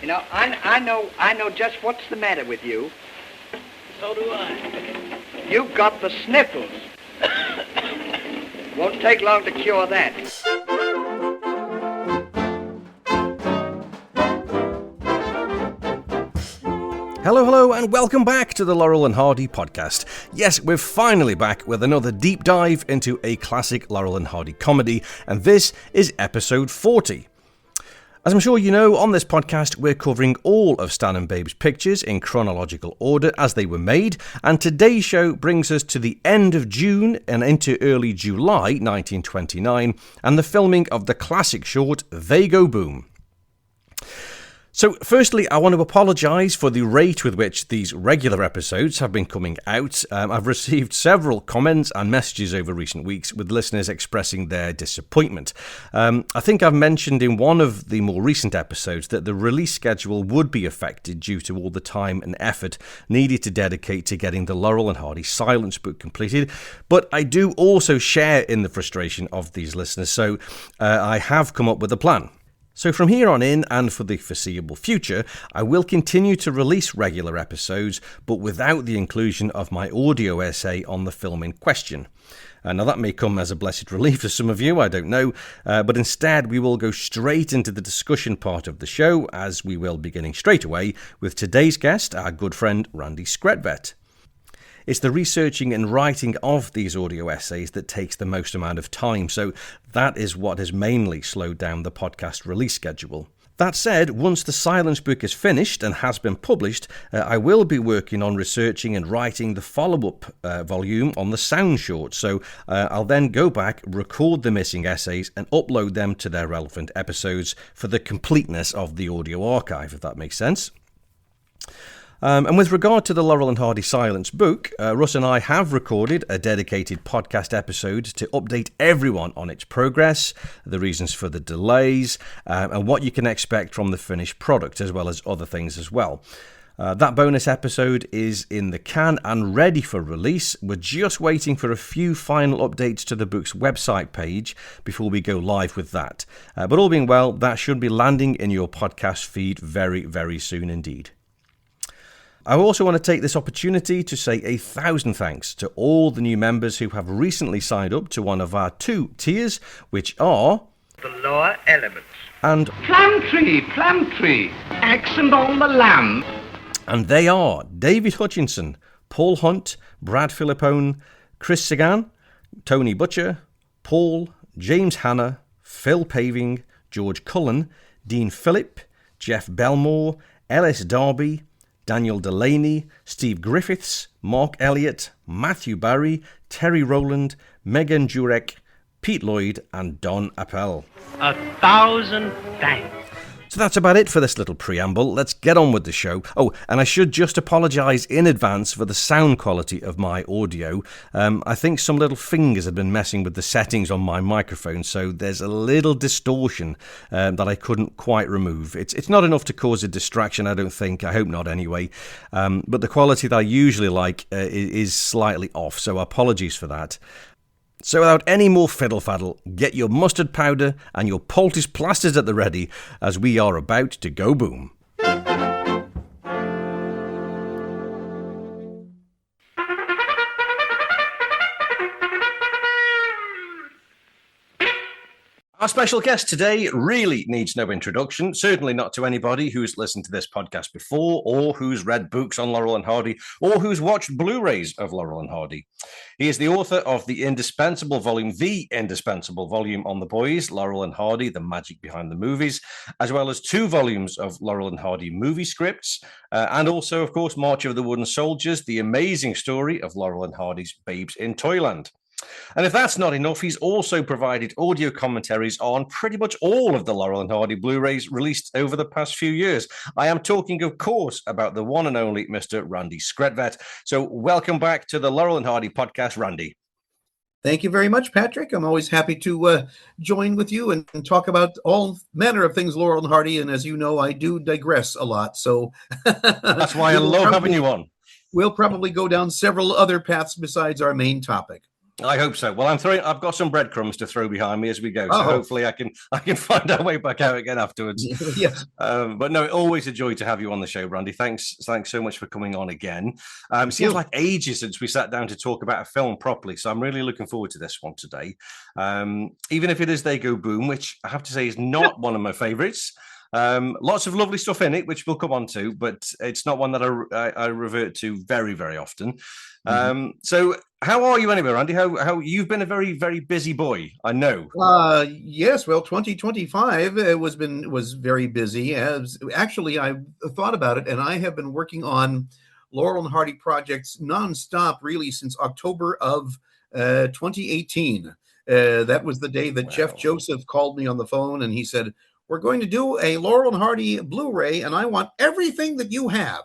You know, I know just what's the matter with you. So do I. You've got the sniffles. Won't take long to cure that. Hello, and welcome back to the Laurel and Hardy podcast. Yes, we're finally back with another deep dive into a classic Laurel and Hardy comedy, and this is episode 40. As I'm sure you know, on this podcast, we're covering all of Stan and Babe's pictures in chronological order as they were made, and today's show brings us to the end of June and into early July 1929, and the filming of the classic short, They Go Boom. So, firstly, I want to apologise for the rate with which these regular episodes have been coming out. I've received several comments and messages over recent weeks with listeners expressing their disappointment. I think I've mentioned in one of the more recent episodes that the release schedule would be affected due to all the time and effort needed to dedicate to getting the Laurel and Hardy Silence book completed. But I do also share in the frustration of these listeners, so I have come up with a plan. So from here on in, and for the foreseeable future, I will continue to release regular episodes, but without the inclusion of my audio essay on the film in question. Now that may come as a blessed relief to some of you, I don't know, but instead we will go straight into the discussion part of the show, as we will beginning straight away with today's guest, our good friend Randy Skretvedt. It's the researching and writing of these audio essays that takes the most amount of time, so that is what has mainly slowed down the podcast release schedule. That said, once the Silence book is finished and has been published, I will be working on researching and writing the follow-up volume on the sound short, so I'll then go back, record the missing essays and upload them to their relevant episodes for the completeness of the audio archive, if that makes sense. And with regard to the Laurel and Hardy Silence book, Russ and I have recorded a dedicated podcast episode to update everyone on its progress, the reasons for the delays, and what you can expect from the finished product, as well as other things as well. That bonus episode is in the can and ready for release. We're just waiting for a few final updates to the book's website page before we go live with that. But all being well, that should be landing in your podcast feed very, very soon indeed. I also want to take this opportunity to say 1,000 thanks to all the new members who have recently signed up to one of our 2 tiers, which are The lower elements. and Plumtree, accent on the lamb. And they are David Hutchinson, Paul Hunt, Brad Philippone, Chris Sagan, Tony Butcher, Paul, James Hanna, Phil Paving, George Cullen, Dean Phillip, Jeff Belmore, Ellis Darby, Daniel Delaney, Steve Griffiths, Mark Elliott, Matthew Barry, Terry Rowland, Megan Jurek, Pete Lloyd, and Don Appel. 1,000 thanks. So that's about it for this little preamble. Let's get on with the show. Oh, and I should just apologise in advance for the sound quality of my audio. I think some little fingers had been messing with the settings on my microphone, so there's a little distortion that I couldn't quite remove. It's not enough to cause a distraction, I don't think. I hope not anyway. But the quality that I usually like is slightly off, so apologies for that. So without any more fiddle-faddle, get your mustard powder and your poultice plasters at the ready, as we are about to go boom. Our special guest today really needs no introduction, certainly not to anybody who's listened to this podcast before, or who's read books on Laurel and Hardy, or who's watched Blu-rays of Laurel and Hardy. He is the author of the indispensable volume on the boys, Laurel and Hardy, The Magic Behind the Movies, as well as 2 volumes of Laurel and Hardy movie scripts, and also, of course, March of the Wooden Soldiers, the amazing story of Laurel and Hardy's Babes in Toyland. And if that's not enough, he's also provided audio commentaries on pretty much all of the Laurel and Hardy Blu-rays released over the past few years. I am talking, of course, about the one and only Mr. Randy Skretvedt. So welcome back to the Laurel and Hardy podcast, Randy. Thank you very much, Patrick. I'm always happy to join with you and talk about all manner of things Laurel and Hardy. And as you know, I do digress a lot. So that's why I love having you on. We'll probably go down several other paths besides our main topic. I hope so. Well, I've got some breadcrumbs to throw behind me as we go, so Oh, hopefully I can find our way back out again afterwards. yes. But no, always a joy to have you on the show, Randy. Thanks so much for coming on again. Seems you. like ages since we sat down to talk about a film properly, so I'm really looking forward to this one today. Even if it is They Go Boom, which I have to say is not one of my favourites. Lots of lovely stuff in it, which we'll come on to, but it's not one that I revert to very, very often. So how are you anyway, Randy? How you've been a very, very busy boy, I know. Yes, well, 2025 was very busy. As actually, I thought about it, and I have been working on Laurel and Hardy projects nonstop, really, since October of 2018. That was the day that Jeff Joseph called me on the phone, and he said, "We're going to do a Laurel and Hardy Blu-ray, and I want everything that you have."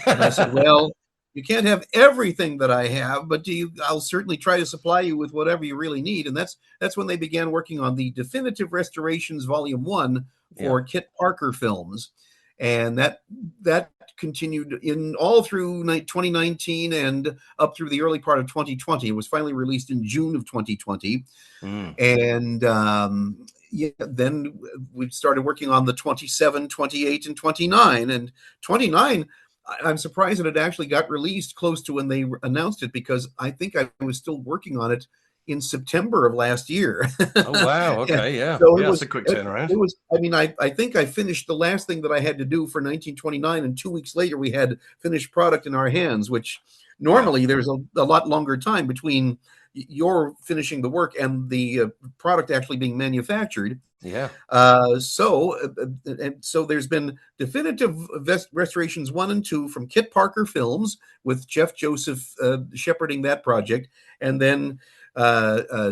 And I said, "Well, you can't have everything that I have, but I'll certainly try to supply you with whatever you really need." And that's when they began working on the Definitive Restorations Volume 1 for Kit Parker Films. And that continued in all through 2019 and up through the early part of 2020. It was finally released in June of 2020. And then we started working on the 27, 28, and 29. And 29, I'm surprised that it actually got released close to when they announced it, because I think I was still working on it in September of last year. Oh, wow. Okay. Yeah. So yeah, that's a quick turnaround. It was, I mean, I think I finished the last thing that I had to do for 1929, and 2 weeks later we had finished product in our hands, which normally there's a lot longer time between your finishing the work and the product actually being manufactured. Yeah. So there's been Definitive Restorations 1 and 2 from Kit Parker Films, with Jeff Joseph shepherding that project, and then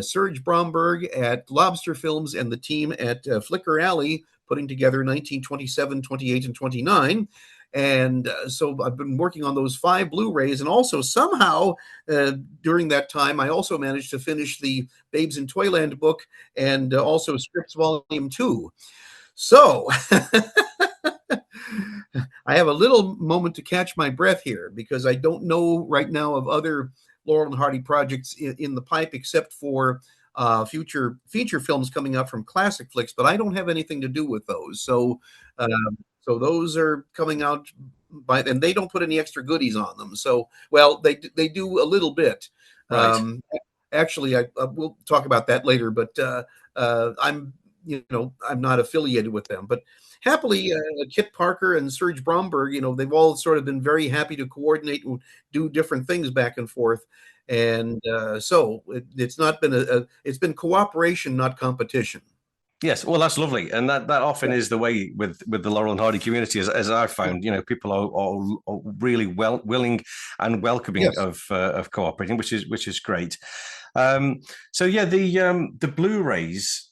Serge Bromberg at Lobster Films and the team at Flicker Alley putting together 1927, 28, and 29. And so I've been working on those 5 Blu-rays, and also somehow during that time, I also managed to finish the Babes in Toyland book and also Scripts Volume 2. So I have a little moment to catch my breath here, because I don't know right now of other Laurel and Hardy projects in the pipe, except for future feature films coming out from Classic Flicks, but I don't have anything to do with those. So so those are coming out and they don't put any extra goodies on them. So, well, they do a little bit. Right. Actually, we'll talk about that later, but I'm not affiliated with them. But happily, Kit Parker and Serge Bromberg, they've all sort of been very happy to coordinate and do different things back and forth. And so it's not been it's been cooperation, not competition. Yes, well, that's lovely, and that often is the way with the Laurel and Hardy community, as I've found. People are really willing and welcoming of cooperating, which is great. So yeah, the Blu-rays.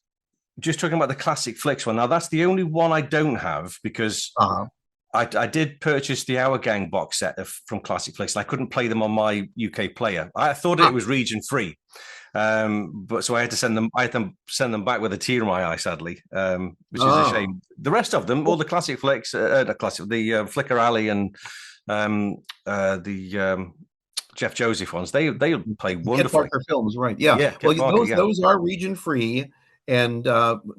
Just talking about the Classic Flicks one. Now, that's the only one I don't have, because I did purchase the Our Gang box set from Classic Flicks, and I couldn't play them on my UK player. I thought it was region free. But so I had to send them back with a tear in my eye, sadly, which is a shame. The rest of them, all the Classic Flicks, the Flicker Alley and the Jeff Joseph ones, they play wonderfully. Kit Parker Films, right? Yeah. Well, those are region free. And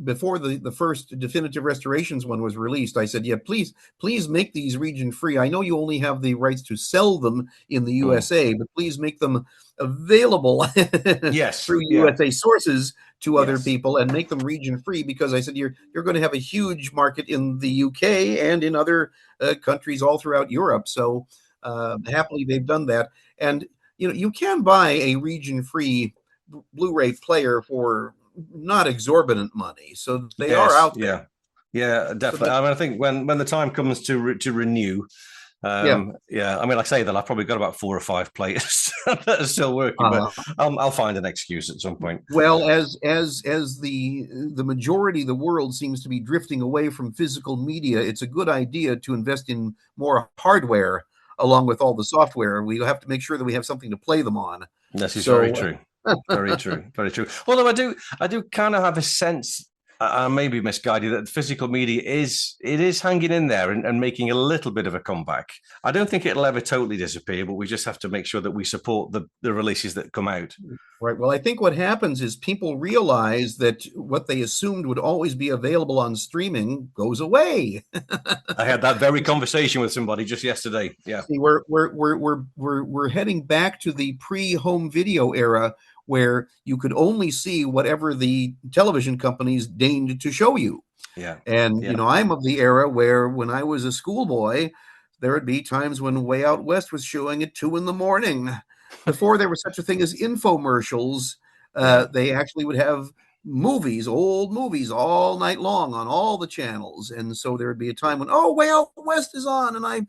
before the first Definitive Restorations one was released, I said, "Yeah, please make these region free. I know you only have the rights to sell them in the USA, but please make them available through USA sources to other people, and make them region free, because I said you're going to have a huge market in the UK and in other countries all throughout Europe. So happily they've done that, and you can buy a region free Blu-ray player for not exorbitant money, so they are out there. Yeah, definitely. So I mean, I think when the time comes to renew, I mean, like I say that I've probably got about 4 or 5 players that are still working, but I'll find an excuse at some point. Well, as the majority of the world seems to be drifting away from physical media, it's a good idea to invest in more hardware along with all the software. We have to make sure that we have something to play them on. This is very true. Very true. Very true. Although I do kind of have a sense I may be misguided that physical media is hanging in there and making a little bit of a comeback. I don't think it'll ever totally disappear, but we just have to make sure that we support the releases that come out. Right. Well, I think what happens is people realize that what they assumed would always be available on streaming goes away. I had that very conversation with somebody just yesterday. Yeah. See, we're heading back to the pre-home video era where you could only see whatever the television companies deigned to show you. Yeah. And I'm of the era where when I was a schoolboy, there would be times when Way Out West was showing at 2 a.m. Before there was such a thing as infomercials, they actually would have old movies all night long on all the channels. And so there would be a time when, Way Out West is on. And I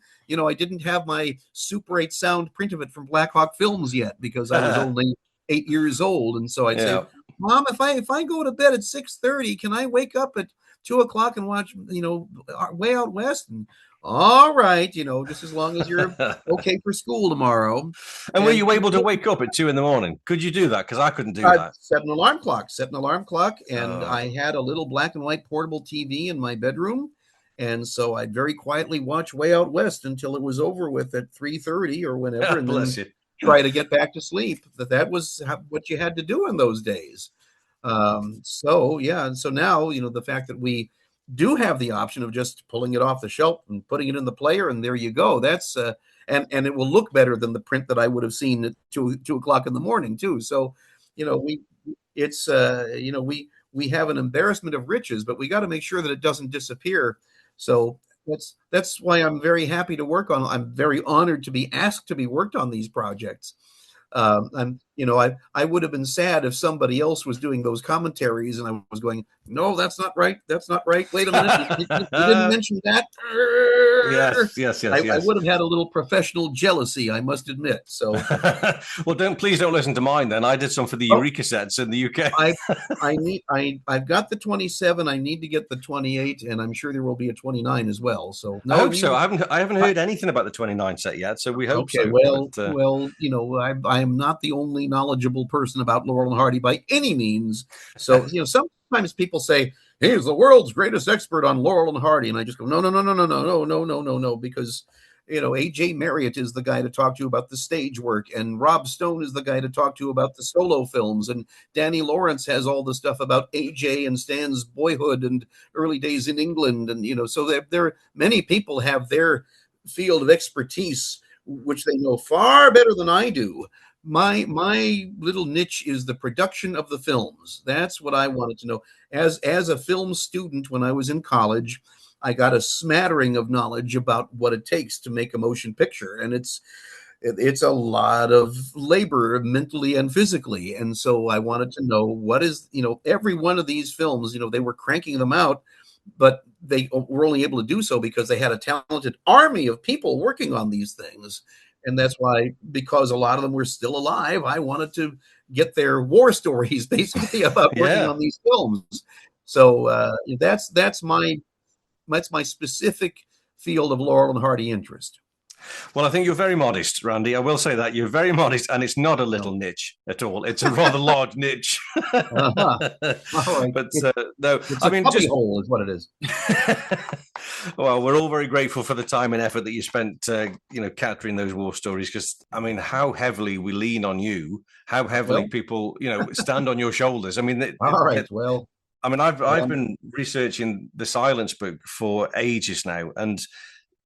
didn't have my Super 8 sound print of it from Black Hawk Films yet because I was only 8 years old. And so I'd say, Mom, if I go to bed at 6:30, can I wake up at 2 o'clock and watch, Way Out West? And all right, just as long as you're okay for school tomorrow. And were you able to wake up at 2 a.m? Could you do that? Because I couldn't do that. Set an alarm clock. And I had a little black and white portable TV in my bedroom. And so I'd very quietly watch Way Out West until it was over with at 3:30 or whenever. And Bless then you. try to get back to sleep. That was what you had to do in those days. And so now, the fact that we do have the option of just pulling it off the shelf and putting it in the player, and there you go. That's and it will look better than the print that I would have seen at 2 o'clock in the morning too. So, we have an embarrassment of riches, but we got to make sure that it doesn't disappear. So that's why I'm very happy to work on. I'm very honored to be asked to be worked on these projects. I would have been sad if somebody else was doing those commentaries and I was going, no, that's not right. That's not right. Wait a minute. You didn't mention that. Yes. I would have had a little professional jealousy, I must admit. So, well, please don't listen to mine. Then I did some for the Eureka sets in the UK. I've got the 27. I need to get the 28, and I'm sure there will be a 29 as well. So I hope so. I haven't heard anything about the 29 set yet. So we hope so. Well, I am not the only knowledgeable person about Laurel and Hardy by any means. So sometimes people say, he's the world's greatest expert on Laurel and Hardy. And I just go, no, because, A.J. Marriott is the guy to talk to about the stage work. And Rob Stone is the guy to talk to about the solo films. And Danny Lawrence has all the stuff about A.J. and Stan's boyhood and early days in England. And, so there many people have their field of expertise, which they know far better than I do. My little niche is the production of the films. That's what I wanted to know. As a film student, when I was in college, I got a smattering of knowledge about what it takes to make a motion picture. And it's a lot of labor mentally and physically. And so I wanted to know what is, every one of these films, they were cranking them out, but they were only able to do so because they had a talented army of people working on these things. And that's why, because a lot of them were still alive, I wanted to get their war stories basically about working on these films. So that's my specific field of Laurel and Hardy interest. Well, I think you're very modest, Randy. I will say that you're very modest, and it's not a little niche at all. It's a rather large niche. All right. But no, it's a puppy hole is what it is. Well, we're all very grateful for the time and effort that you spent, capturing those war stories. Because how heavily we lean on you, how heavily people, stand on your shoulders. All right. Well, I've been researching the Silence book for ages now, and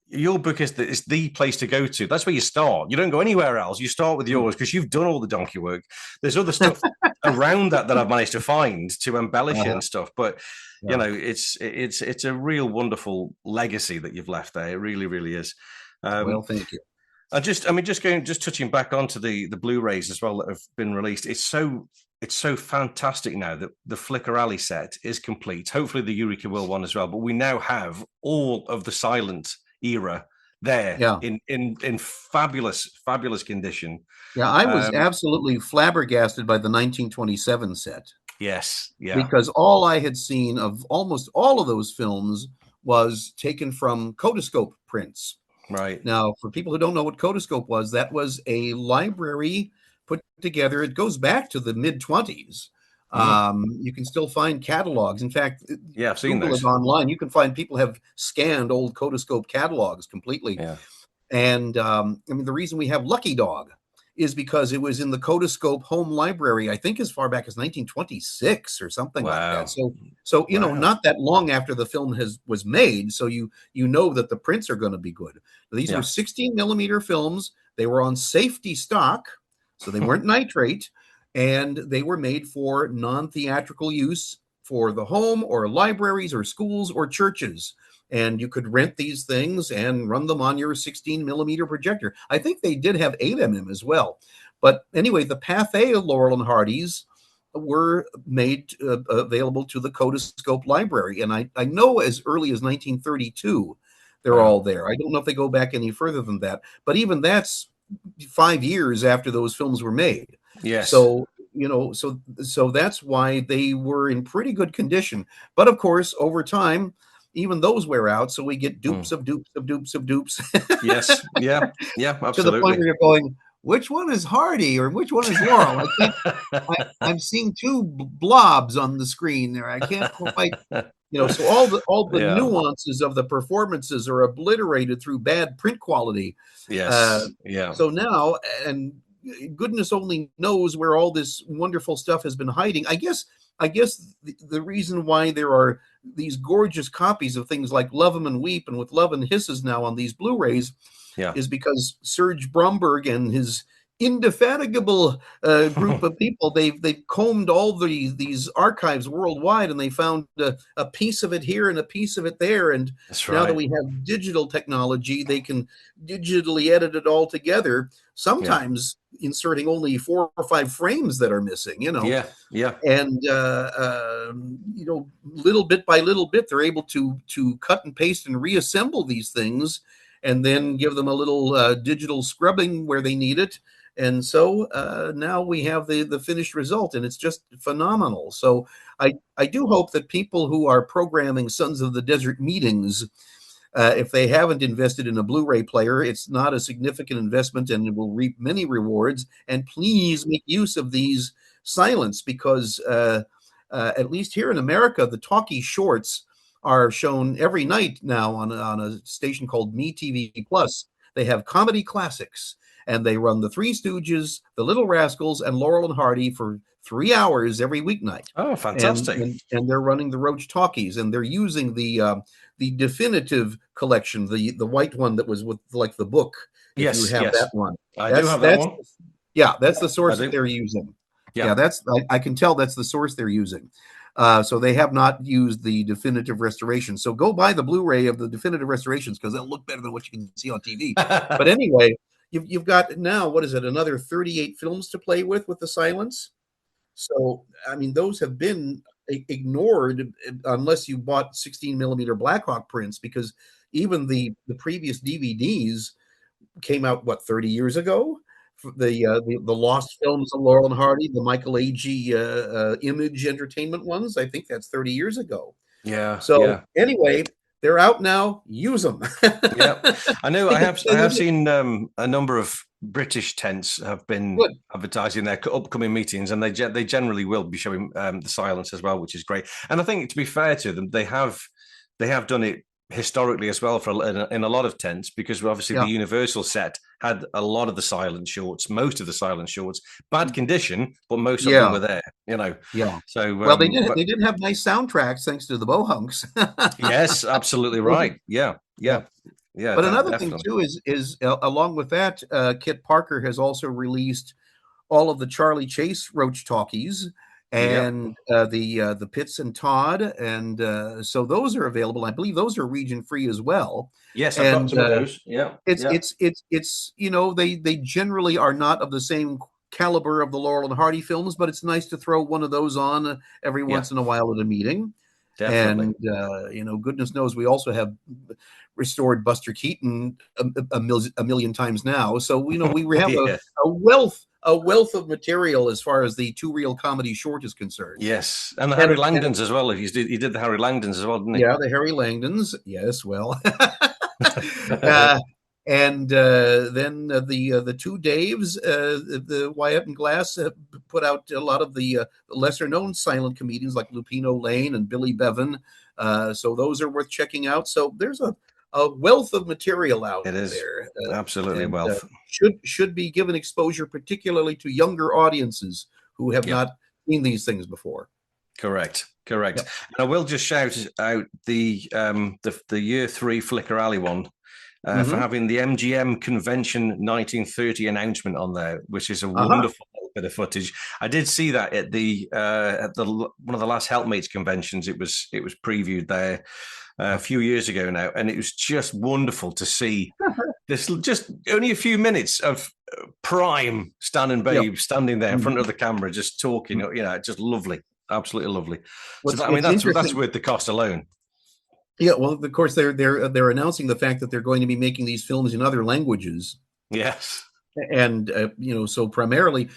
your book is the place to go to. That's where you start. You don't go anywhere else. You start with yours because you've done all the donkey work. There's other stuff around that I've managed to find to embellish it and stuff. But it's a real wonderful legacy that you've left there. It really, really is. Well, thank you. Just touching back onto the Blu-rays as well that have been released. It's so fantastic now that the Flicker Alley set is complete. Hopefully the Eureka will one as well. But we now have all of the silent era there in fabulous condition. Yeah, I was absolutely flabbergasted by the 1927 set. Yes, yeah. Because all I had seen of almost all of those films was taken from Kodascope prints. Right. Now, for people who don't know what Kodascope was, that was a library put together. It goes back to the mid-20s You can still find catalogs. In fact, Yeah, I've seen Google those. is online. You can find people have scanned old Kotoscope catalogs completely. Yeah. And I mean, the reason we have Lucky Dog is because it was in the Kotoscope home library, I think as far back as 1926 or something like Wow. that. So you know, Wow. not that long after the film was made, so you know that the prints are going to be good. These Yeah. were 16 millimeter films. They were on safety stock, so they weren't nitrate, and they were made for non-theatrical use for the home or libraries or schools or churches. And you could rent these things and run them on your 16 millimeter projector. I think they did have 8mm as well. But anyway, the Pathé Laurel and Hardy's were made available to the Kotoscope library. And I know as early as 1932, they're all there. I don't know if they go back any further than that. But even that's 5 years after those films were made. Yes. So, you know, so that's why they were in pretty good condition. But of course, over time, even those wear out, so we get dupes of dupes of dupes of dupes. Yes. Yeah. Yeah. Absolutely. To the point where you're going, which one is Hardy or which one is Laurel? I'm seeing two blobs on the screen there. I can't quite, you know. So all the Yeah. nuances of the performances are obliterated through bad print quality. Yes. Yeah. So now, and goodness only knows where all this wonderful stuff has been hiding. I guess the reason why there are these gorgeous copies of things like Love 'Em and Weep and With Love and Hisses now on these Blu-rays is because Serge Bromberg and his indefatigable group of people, they've combed all these archives worldwide, and they found a piece of it here and a piece of it there. And now that we have digital technology, they can digitally edit it all together, sometimes inserting only 4 or 5 frames that are missing, you know. And you know, little bit by little bit, they're able to cut and paste and reassemble these things, and then give them a little digital scrubbing where they need it. And so now we have the finished result, and it's just phenomenal. So I do hope that people who are programming Sons of the Desert meetings, if they haven't invested in a Blu-ray player, it's not a significant investment, and it will reap many rewards. And please make use of these silents, because at least here in America, the talkie shorts are shown every night now on a station called MeTV Plus. They have comedy classics, and they run the Three Stooges, the Little Rascals, and Laurel and Hardy for 3 hours every weeknight. Oh, fantastic! And they're running the Roach Talkies, and they're using the definitive collection, the white one that was with like the book. If you have that one, I do have that one. Yeah, that's the source that they're using. Yeah, that's I can tell that's the source they're using. So they have not used the definitive restoration. So go buy the Blu-ray of the definitive restorations, because they'll look better than what you can see on TV. But anyway, you've got now, what is it, another 38 films to play with the silence. So, I mean, those have been ignored unless you bought 16 millimeter Blackhawk prints, because even the previous DVDs came out, 30 years ago? The lost films of Laurel and Hardy, the Michael Agee Image Entertainment ones, I think that's 30 years ago. Yeah. So anyway, they're out now. Use them. I know. I have seen a number of British tents have been advertising their upcoming meetings, and they generally will be showing the silence as well, which is great. And I think, to be fair to them, they have done it historically as well in a lot of tents, because obviously the Universal set had a lot of the silent shorts, most of the silent shorts, bad condition, but most of them were there, you know. So well, they did have nice soundtracks thanks to the Bohunks. Yes, absolutely right. Yeah. But another thing too is along with that, Kit Parker has also released all of the Charlie Chase Roach Talkies, and the Pitts and Todd, and so those are available. I believe those are region free as well. Yes, I've got some of those. It's you know, they generally are not of the same caliber of the Laurel and Hardy films, but it's nice to throw one of those on every once in a while at a meeting. Definitely. And you know, goodness knows we also have restored Buster Keaton a million times now. So you know, we have a wealth of material as far as the two reel comedy short is concerned. Yes, and the Harry Langdons as well. He did the Harry Langdons as well, didn't he? Yeah, the Harry Langdons. Yes, well, And then the two Daves, the Wyatt and Glass, put out a lot of the lesser known silent comedians like Lupino Lane and Billy Bevan. So those are worth checking out. So there's a wealth of material out It is there. absolutely And wealth. should be given exposure, particularly to younger audiences who have Yeah. not seen these things before. Correct. Yep. And I will just shout out the year 3 Flicker Alley one for having the MGM Convention 1930 announcement on there, which is a wonderful bit of footage. I did see that at the one of the last Helpmates conventions. It was previewed there a few years ago now, and it was just wonderful to see this. Just only a few minutes of prime Stan and Babe standing there in front of the camera, just talking. You know, just lovely. Absolutely lovely. So that's worth the cost alone. Yeah, well, of course they're announcing the fact that they're going to be making these films in other languages. Yes, and so primarily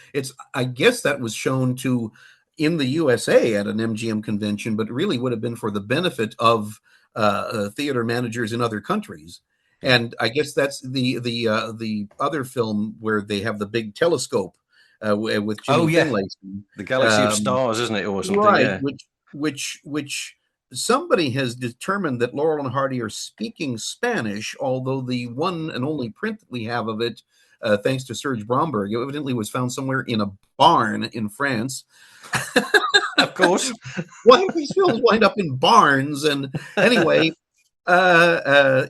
I guess that was shown in the USA at an MGM convention, but really would have been for the benefit of theater managers in other countries. And I guess that's the other film where they have the big telescope. With Jimmy Finlayson. The Galaxy of Stars, isn't it, or something? Right, yeah. which somebody has determined that Laurel and Hardy are speaking Spanish, although the one and only print that we have of it, thanks to Serge Bromberg, evidently was found somewhere in a barn in France. Of course. Why do these films wind up in barns? And anyway, our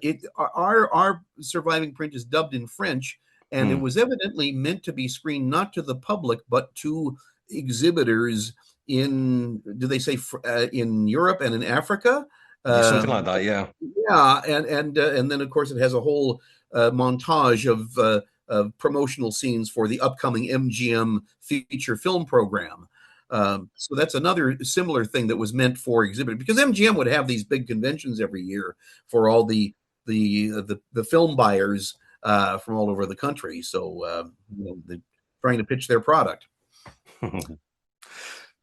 surviving print is dubbed in French. And it was evidently meant to be screened not to the public, but to exhibitors in Europe and in Africa, something like that. Yeah. Yeah, and then of course it has a whole montage of promotional scenes for the upcoming MGM feature film program. So that's another similar thing that was meant for exhibitors, because MGM would have these big conventions every year for all the film buyers from all over the country. So they're trying to pitch their product.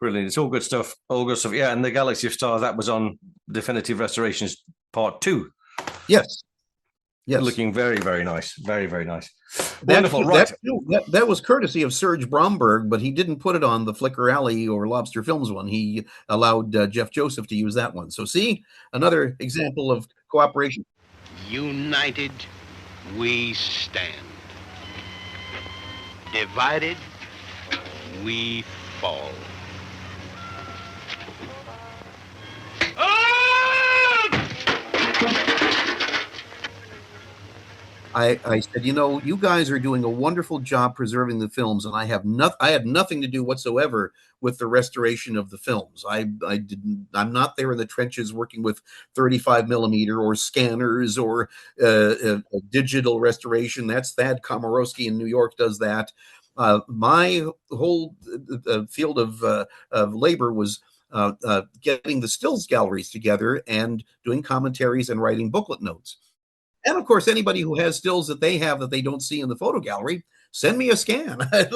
Brilliant. It's all good stuff. Yeah, and the Galaxy of Stars, that was on Definitive Restorations Part 2. Yes. Looking very, very nice. Very, very nice. Wonderful. That was courtesy of Serge Bromberg, but he didn't put it on the Flicker Alley or Lobster Films one. He allowed Jeff Joseph to use that one. So see, another example of cooperation. United we stand. Divided we fall. I said, you guys are doing a wonderful job preserving the films, and I had nothing to do whatsoever with the restoration of the films. I'm not there in the trenches working with 35 millimeter or scanners or digital restoration. That's Thad Komorowski in New York does that. My whole field of labor was getting the stills galleries together and doing commentaries and writing booklet notes. And of course, anybody who has stills that they have that they don't see in the photo gallery, send me a scan. I'd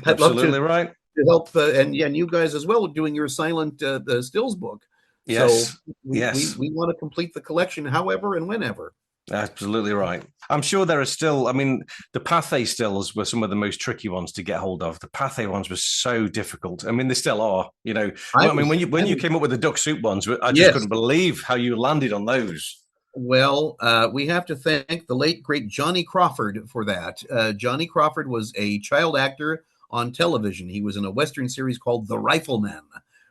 Absolutely love to help, and you guys as well doing your silent stills book. Yes, so we want to complete the collection, however and whenever. Absolutely right. I'm sure there are still. I mean, the Pathé stills were some of the most tricky ones to get hold of. The Pathé ones were so difficult. I mean, they still are. When you came up with the duck soup ones, I just couldn't believe how you landed on those. Well, we have to thank the late, great Johnny Crawford for that. Johnny Crawford was a child actor on television. He was in a Western series called The Rifleman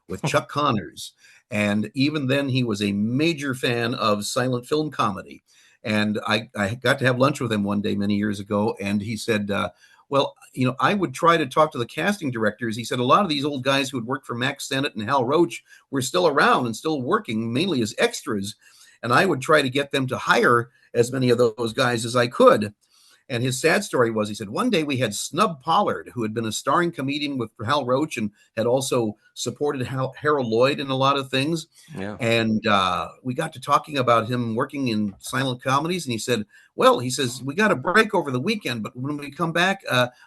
with Chuck Connors. And even then, he was a major fan of silent film comedy. And I got to have lunch with him one day many years ago. And he said, I would try to talk to the casting directors. He said a lot of these old guys who had worked for Max Sennett and Hal Roach were still around and still working, mainly as extras. And I would try to get them to hire as many of those guys as I could. And his sad story was, he said, one day we had Snub Pollard, who had been a starring comedian with Hal Roach and had also supported Harold Lloyd in a lot of things. Yeah. And we got to talking about him working in silent comedies. And he said, he says, we got a break over the weekend, but when we come back,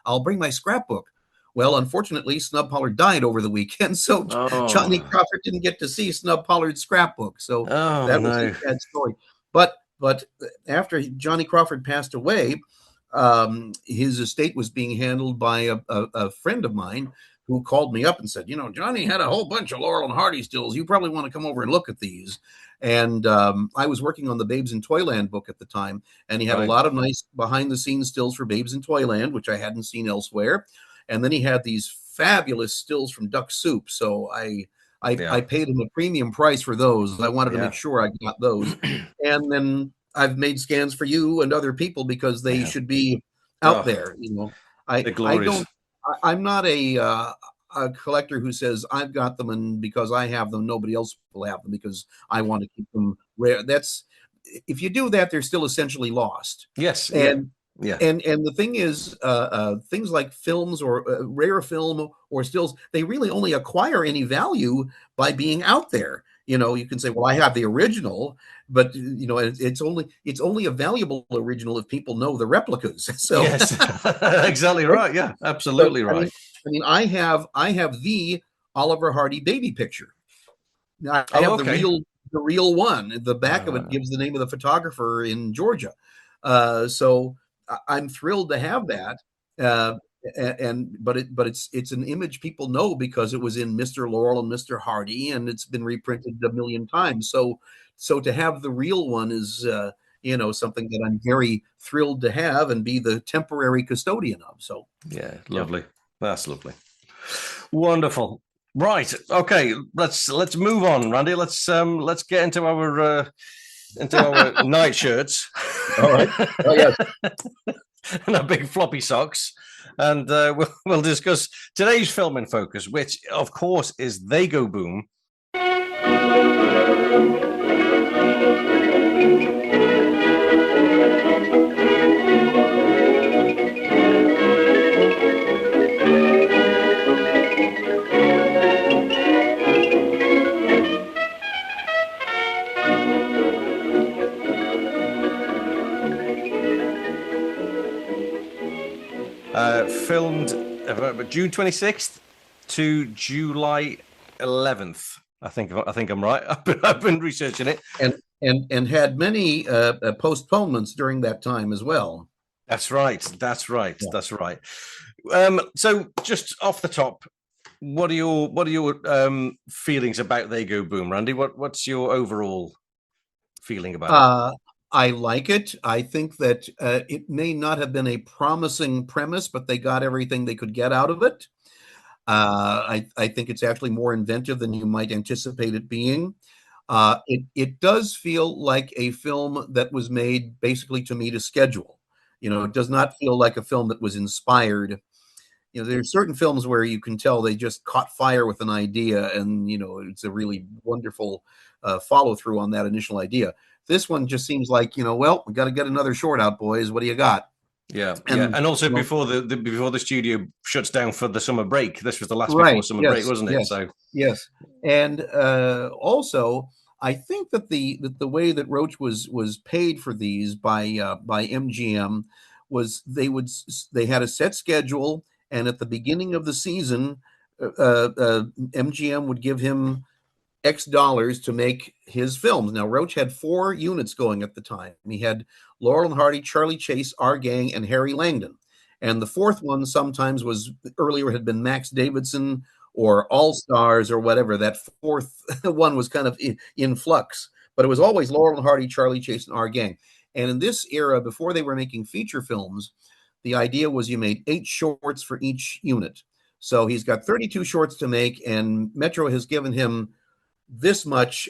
I'll bring my scrapbook. Well, unfortunately, Snub Pollard died over the weekend, so Johnny Crawford didn't get to see Snub Pollard's scrapbook. So that was a sad story. But after Johnny Crawford passed away, his estate was being handled by a friend of mine who called me up and said, Johnny had a whole bunch of Laurel and Hardy stills. You probably want to come over and look at these. And I was working on the Babes in Toyland book at the time, and he had a lot of nice behind-the-scenes stills for Babes in Toyland, which I hadn't seen elsewhere. And then he had these fabulous stills from Duck Soup. So I paid him a premium price for those. I wanted to make sure I got those. And then I've made scans for you and other people because they should be out there. I'm not a collector who says I've got them and because I have them, nobody else will have them because I want to keep them rare. If you do that, they're still essentially lost. Yes. And the thing is, things like films or rare film or stills, they really only acquire any value by being out there. You can say, well, I have the original, but it's only a valuable original if people know the replicas. So yes, exactly right. Yeah, absolutely right. I have the Oliver Hardy baby picture. I have the real one. The back of it gives the name of the photographer in Georgia. So I'm thrilled to have that. But it's an image people know because it was in Mr. Laurel and Mr. Hardy, and it's been reprinted a million times. So to have the real one is something that I'm very thrilled to have and be the temporary custodian of. So lovely. That's lovely. Wonderful. Right. Okay. Let's move on, Randy. Let's get into our night shirts. All right. Oh yes. And our big floppy socks. And we'll discuss today's film in focus, which, of course, is They Go Boom. Filmed June 26th to July 11th. I think I'm right. I've been researching it, and had many postponements during that time as well. That's right. So just off the top, what are your feelings about They Go Boom, Randy? What's your overall feeling about it? I like it. I think that it may not have been a promising premise, but they got everything they could get out of it. I think it's actually more inventive than you might anticipate it being. It does feel like a film that was made basically to meet a schedule. It does not feel like a film that was inspired. There's certain films where you can tell they just caught fire with an idea, and it's a really wonderful follow through on that initial idea. This one just seems like, well, we got to get another short out, boys. What do you got? Yeah, and also before the studio shuts down for the summer break. This was the last before summer break, wasn't it? So yes, and also I think that the way that Roach was paid for these by MGM was they had a set schedule, and at the beginning of the season, MGM would give him X dollars to make his films. Now, Roach had 4 units going at the time. He had Laurel and Hardy, Charlie Chase, Our Gang, and Harry Langdon. And the 4th one sometimes earlier had been Max Davidson or All Stars or whatever. That 4th one was kind of in flux. But it was always Laurel and Hardy, Charlie Chase, and Our Gang. And in this era, before they were making feature films, the idea was you made 8 shorts for each unit. So he's got 32 shorts to make, and Metro has given him this much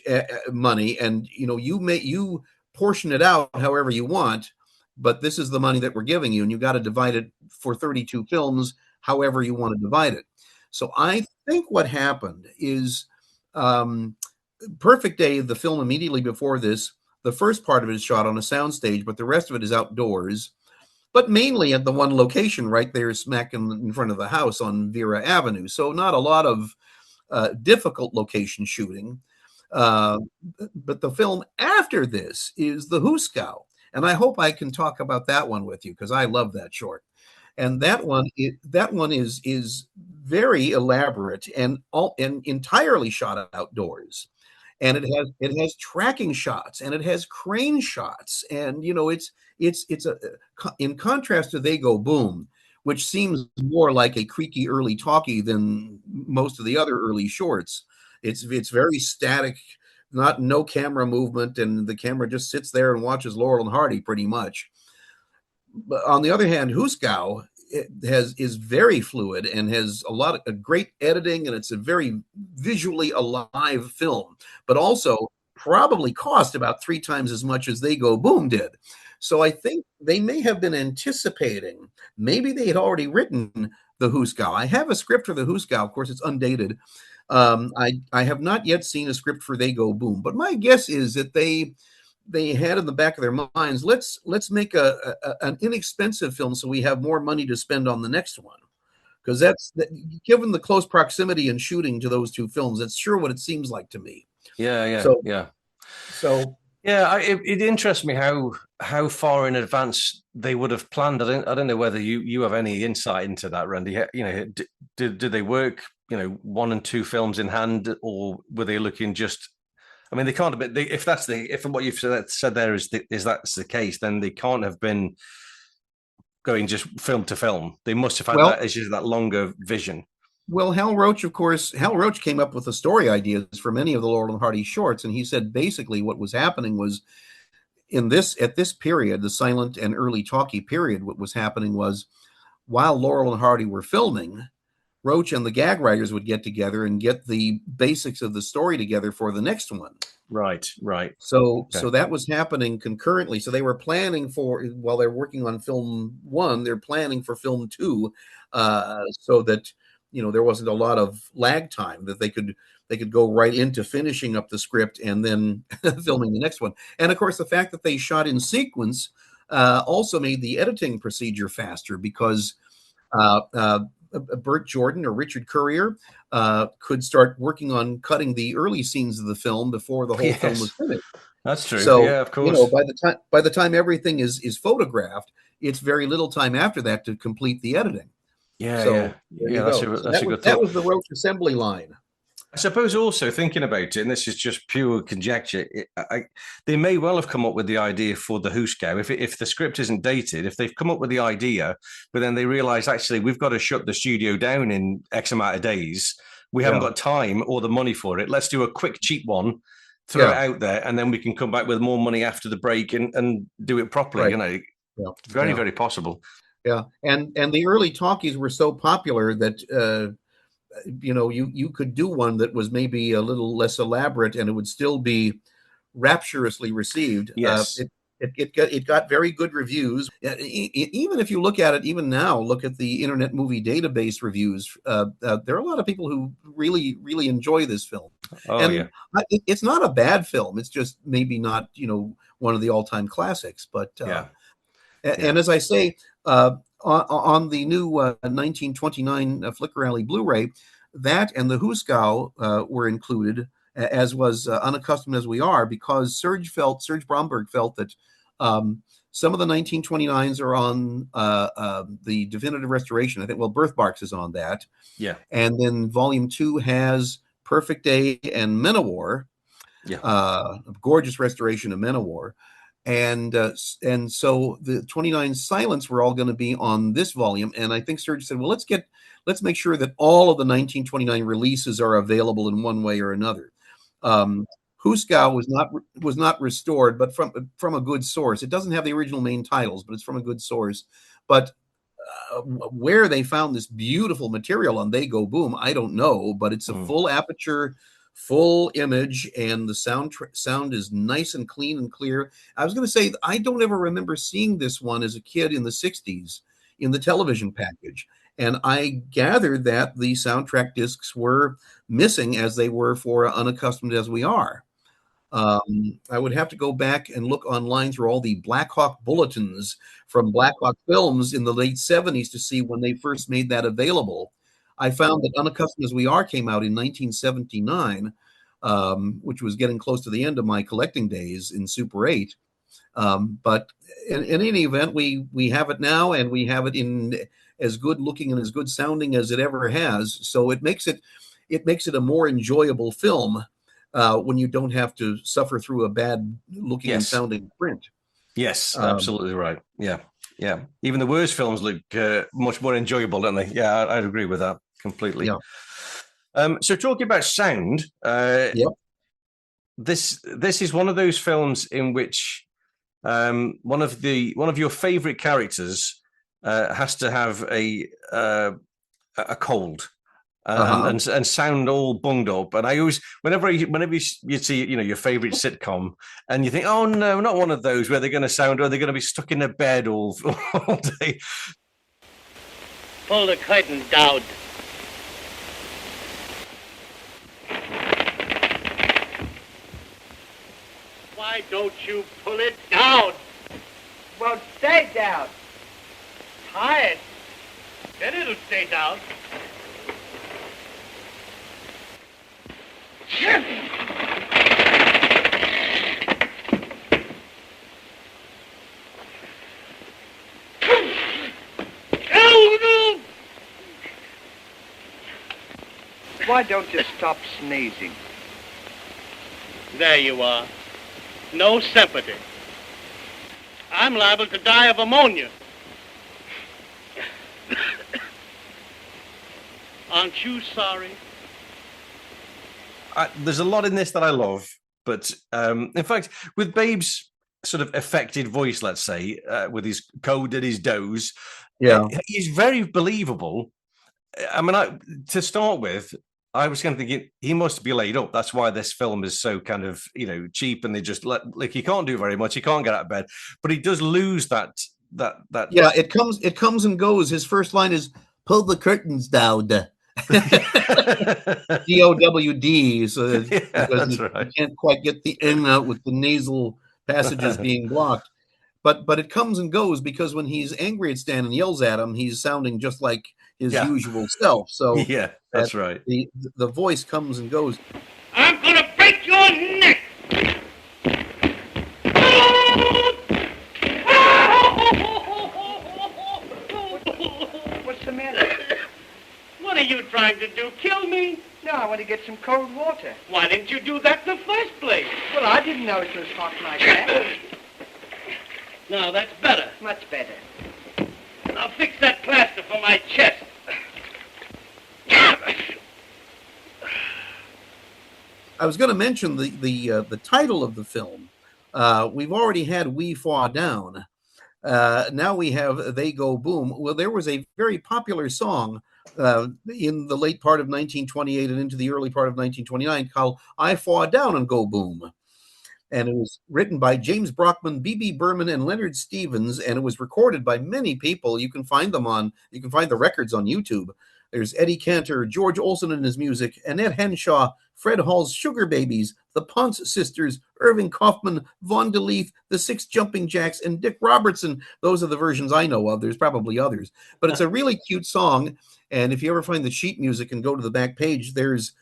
money, and you portion it out however you want, but this is the money that we're giving you, and you got to divide it for 32 films however you want to divide it. So I think what happened is Perfect Day, the film immediately before this, the first part of it is shot on a soundstage, but the rest of it is outdoors, but mainly at the one location right there smack in front of the house on Vera Avenue. So not a lot of difficult location shooting. But the film after this is The Huskow. And I hope I can talk about that one with you because I love that short. And that one is very elaborate and entirely shot outdoors. and it has tracking shots, and it has crane shots, and it's in contrast to They Go Boom, which seems more like a creaky early talkie than most of the other early shorts. It's very static, no camera movement, and the camera just sits there and watches Laurel and Hardy pretty much. But on the other hand, Huskow is very fluid and has a lot of great editing, and it's a very visually alive film, but also probably cost about 3 times as much as They Go Boom did. So I think they may have been anticipating. Maybe they had already written the Huskow. I have a script for the Huskow. Of course, it's undated. I have not yet seen a script for They Go Boom, but my guess is that they had in the back of their minds, let's make an inexpensive film so we have more money to spend on the next one, because given the close proximity and shooting to those two films, that's sure what it seems like to me. So it interests me how far in advance they would have planned. I don't know whether you have any insight into that, Randy. Did they work 1 and 2 films in hand, or were they looking just? I mean, they can't have been. If what you've said there is that's the case, then they can't have been going just film to film. They must have had that longer vision. Well, Hal Roach came up with the story ideas for many of the Laurel and Hardy shorts, and he said basically what was happening was at this period, the silent and early talkie period, what was happening was while Laurel and Hardy were filming, Roach and the gag writers would get together and get the basics of the story together for the next one. Right. So that was happening concurrently. So they were planning while they're working on film 1, they're planning for film 2, so that there wasn't a lot of lag time, that they could go right into finishing up the script and then filming the next one. And of course, the fact that they shot in sequence also made the editing procedure faster, because Bert Jordan or Richard Currier could start working on cutting the early scenes of the film before the whole film was finished. That's true. So, yeah, of course. By the time everything is photographed, it's very little time after that to complete the editing. That's a good thought. That was the Roach assembly line. I suppose also thinking about it, and this is just pure conjecture, they may well have come up with the idea for the Huskow. If the script isn't dated, if they've come up with the idea, but then they realize, actually, we've got to shut the studio down in X amount of days. We haven't got time or the money for it. Let's do a quick, cheap one, throw it out there, and then we can come back with more money after the break and do it properly. Right. Very, very possible. Yeah, and the early talkies were so popular that you could do one that was maybe a little less elaborate, and it would still be rapturously received. Yes. It got very good reviews. Even if you look at it, even now, look at the Internet Movie Database reviews. There are a lot of people who really, really enjoy this film. It's not a bad film. It's just maybe not, one of the all-time classics. But and as I say, on the new 1929 Flicker Alley Blu-ray, that and the Huskow were included, as was Unaccustomed as We Are, because Serge Bromberg felt that some of the 1929s are on the definitive restoration. I think, Birthmarks is on that. Yeah. And then Volume 2 has Perfect Day and Men of War. Yeah. A gorgeous restoration of Men of War. And so the 29 Silents were all going to be on this volume. And I think Serge said, well, let's make sure that all of the 1929 releases are available in one way or another. Huskow was not restored, but from a good source. It doesn't have the original main titles, but it's from a good source. But where they found this beautiful material on They Go Boom, I don't know, but it's a full aperture, full image, and the sound is nice and clean and clear. I was going to say, I don't ever remember seeing this one as a kid in the 60s in the television package. And I gathered that the soundtrack discs were missing, as they were for Unaccustomed as We Are. I would have to go back and look online through all the Black Hawk bulletins from Black Hawk Films in the late 70s to see when they first made that available. I found that Unaccustomed as We Are came out in 1979, which was getting close to the end of my collecting days in Super 8. But in any event, we have it now, and we have it in as good looking and as good sounding as it ever has. So it makes it a more enjoyable film when you don't have to suffer through a bad looking and Yes. sounding print. Yes, absolutely right. Yeah, yeah. Even the worst films look much more enjoyable, don't they? Yeah, I'd agree with that completely. Yeah. So talking about sound, Yep. this is one of those films in which one of your favorite characters has to have a cold. And sound all bunged up, and I always, whenever you see, your favorite sitcom, and you think, oh no, not one of those where they're going to sound, or they're going to be stuck in a bed all day. Pull the curtain down. Why don't you pull it down? Well, stay down. Tired. Then it'll stay down. Why don't you stop sneezing? There you are. No sympathy. I'm liable to die of ammonia. Aren't you sorry? There's a lot in this that I love, but in fact, with Babe's sort of affected voice, let's say, with his code and his doze, he's very believable. I mean, to start with, I was kind of thinking he must be laid up. That's why this film is so kind of, cheap, and they just he can't do very much. He can't get out of bed, but he does lose that. Yeah, it comes and goes. His first line is "Pull the curtains down." DOWD, so because you can't quite get the N out with the nasal passages being blocked. But it comes and goes because when he's angry at Stan and yells at him, he's sounding just like his usual self. So yeah, that's right. The voice comes and goes. I'm gonna break your neck. What's the matter? What are you trying to do? Kill me? No, I want to get some cold water. Why didn't you do that in the first place? Well, I didn't know it was hot like that. Now that's better. Much better. Now fix that plaster for my chest. I was going to mention the title of the film. We've already had "We Fall Down." Now we have "They Go Boom." Well, there was a very popular song in the late part of 1928 and into the early part of 1929 called "I Fall Down and Go Boom." And it was written by James Brockman, B.B. Berman, and Leonard Stevens, and it was recorded by many people. You can find the records on YouTube. There's Eddie Cantor, George Olson and his music, Annette Henshaw, Fred Hall's Sugar Babies, the Ponce Sisters, Irving Kaufman, Vaughn DeLeith, the Six Jumping Jacks, and Dick Robertson. Those are the versions I know of. There's probably others. But it's a really cute song, and if you ever find the sheet music and go to the back page, there's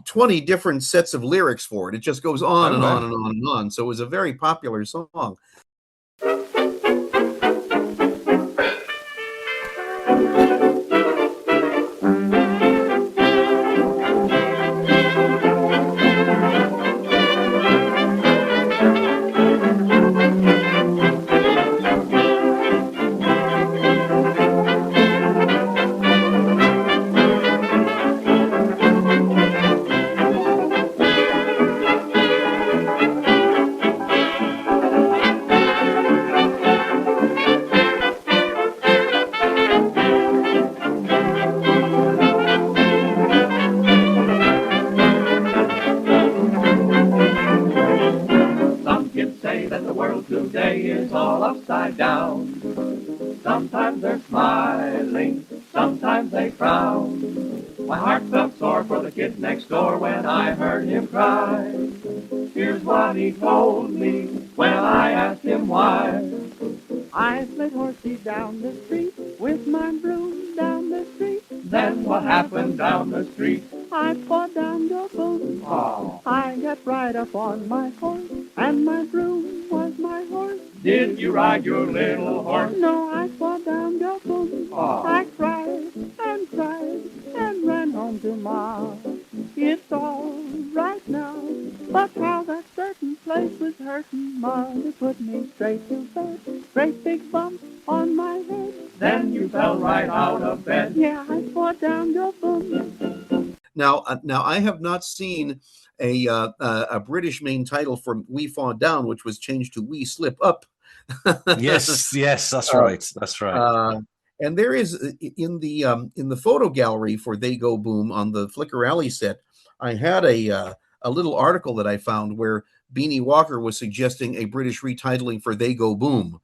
20 different sets of lyrics for it. It just goes on and on and on and on. So it was a very popular song. Sometimes they're smiling, sometimes they frown. My heart felt sore for the kid next door when I heard him cry. Here's what he told me when I asked him why. I slid horsey down the street with my broom down the street. Then what happened down the street? I fought down the boom. Oh. I got right up on my horse, and my broom was my horse. Did you ride your little horse? No, I fought down the boom. Oh. I cried and ran home to Ma. It's all right now. place was hurting. Mother put me straight to bed. Great big bump on my head. Then you fell right out of bed. Yeah, I fought down your boom. Now, I have not seen a British main title for We Fall Down, which was changed to We Slip Up. Yes, that's right. That's right. And there is in the photo gallery for They Go Boom on the Flickr Alley set. I had a little article that I found where Beanie Walker was suggesting a British retitling for They Go Boom,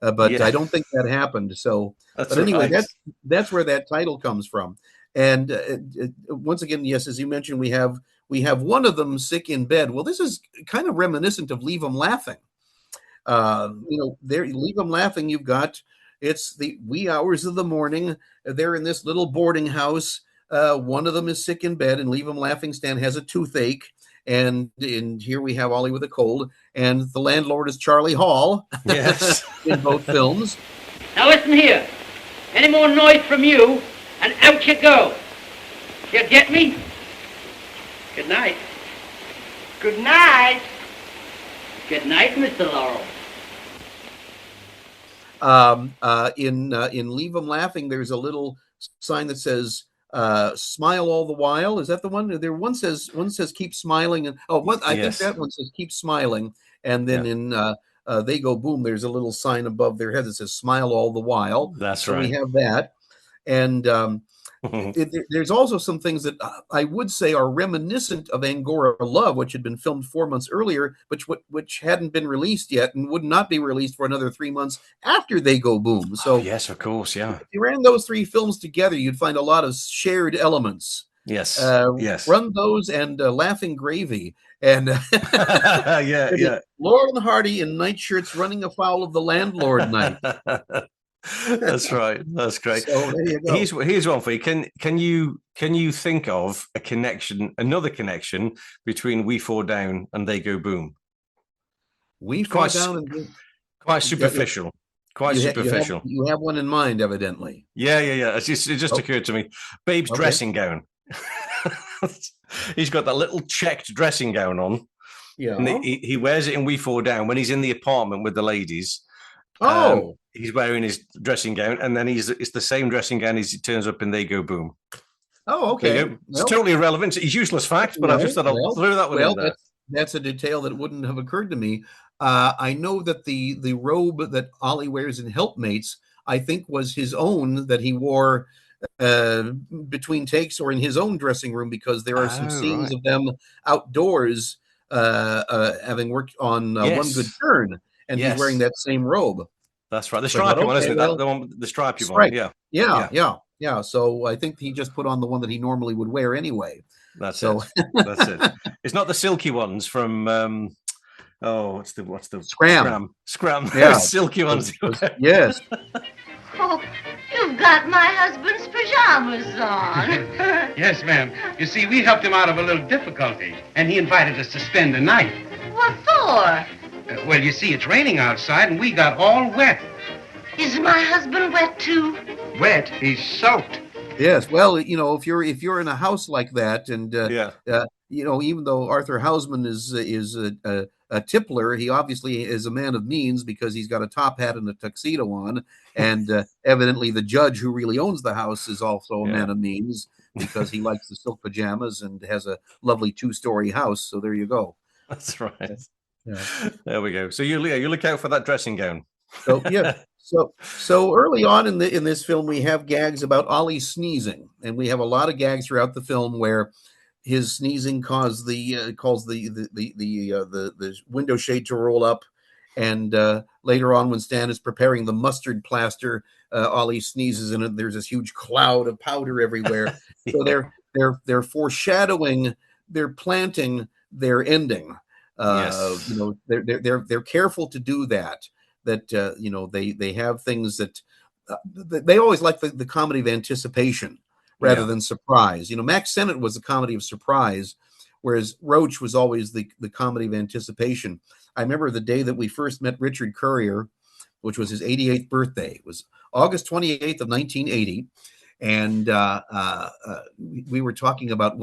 but Yeah. I don't think that happened. So, That's but anyway, right. that's where that title comes from. And once again, yes, as you mentioned, we have one of them sick in bed. Well, this is kind of reminiscent of Leave 'Em Laughing. There, Leave 'Em Laughing. You've got it's the wee hours of the morning. They're in this little boarding house. One of them is sick in bed, and Leave 'Em Laughing Stan has a toothache. And here we have Ollie with a cold, and the landlord is Charlie Hall. Yes. In both films. Now listen here. Any more noise from you, and out you go. You get me? Good night. Good night. Good night, Mr. Laurel. In Leave 'Em Laughing, there's a little sign that says "Smile all the while." Is that the one? There one says "Keep smiling," and I think that one says "Keep smiling," and then in They Go Boom, there's a little sign above their head that says "Smile all the while." That's so right. We have that, and there's also some things that I would say are reminiscent of Angora Love, which had been filmed 4 months earlier, which hadn't been released yet and would not be released for another 3 months after They Go Boom. So yes, of course, yeah. if you ran those three films together, you'd find a lot of shared elements. Yes, yes. Run those and Laughing Gravy. And yeah. Laurel and Hardy in nightshirts running afoul of the landlord night. That's right. That's great. So there you go. Here's one for you. Can you think of another connection between We Fall Down and They Go Boom? We Fall Down and quite superficial. Quite superficial. You have one in mind, evidently. Yeah. It just occurred to me. Babe's dressing gown. He's got that little checked dressing gown on. Yeah. And he wears it in We Fall Down when he's in the apartment with the ladies. He's wearing his dressing gown, and then it's the same dressing gown as he turns up in They Go Boom. Oh, okay. It's totally irrelevant. It's a useless fact, but I just thought I'll throw that one in there. That's a detail that wouldn't have occurred to me. I know that the robe that Ollie wears in Helpmates, I think, was his own that he wore between takes or in his own dressing room, because there are some scenes of them outdoors having worked on One Good Turn, and he's wearing that same robe. That's right. The stripy one, isn't it? The one, the stripy one. Yeah. So I think he just put on the one that he normally would wear anyway. That's it. It's not the silky ones from what's the Scram. Yeah. Silky ones. Yes. Oh, you've got my husband's pajamas on. Yes, ma'am. You see, we helped him out of a little difficulty, and he invited us to spend the night. What for? Well, you see, it's raining outside, and we got all wet. Is my husband wet too? Wet? He's soaked. Yes. Well, if you're in a house like that, and even though Arthur Hausman is a tippler, he obviously is a man of means, because he's got a top hat and a tuxedo on, and evidently the judge who really owns the house is also a man of means, because he likes the silk pajamas and has a lovely 2-story house. So there you go. That's right. Yeah. There we go. So you look out for that dressing gown. So yeah. So early on in this film, we have gags about Ollie sneezing, and we have a lot of gags throughout the film where his sneezing caused the window shade to roll up, and later on, when Stan is preparing the mustard plaster, Ollie sneezes, and there's this huge cloud of powder everywhere. So they're foreshadowing, they're planting their ending. They're careful to do that. They have things that they always like the comedy of anticipation rather than surprise. Max Sennett was a comedy of surprise, whereas Roach was always the comedy of anticipation. I remember the day that we first met Richard Currier, which was his 88th birthday. It was August 28th of 1980. And we were talking about,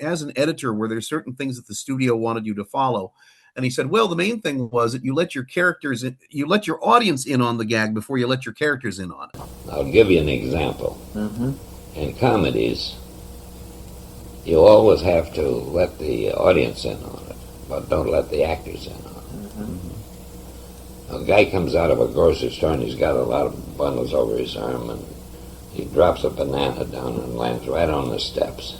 as an editor, were there certain things that the studio wanted you to follow? And he said, well, the main thing was that you let your characters in, you let your audience in on the gag before you let your characters in on it. I'll give you an example. In comedies, you always have to let the audience in on it, but don't let the actors in on it. A guy comes out of a grocery store and he's got a lot of bundles over his arm, and he drops a banana down and lands right on the steps.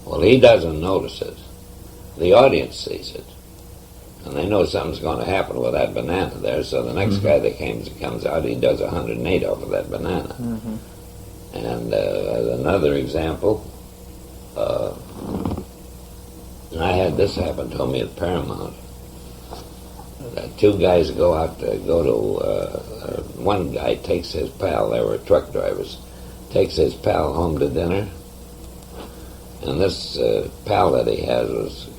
Well, he doesn't notice it. The audience sees it. And they know something's going to happen with that banana there, so the next guy that comes out, he does 108 off of that banana. And another example, and I had this happen to me at Paramount. Two guys one guy takes his pal, they were truck drivers, takes his pal home to dinner, and this pal that he has was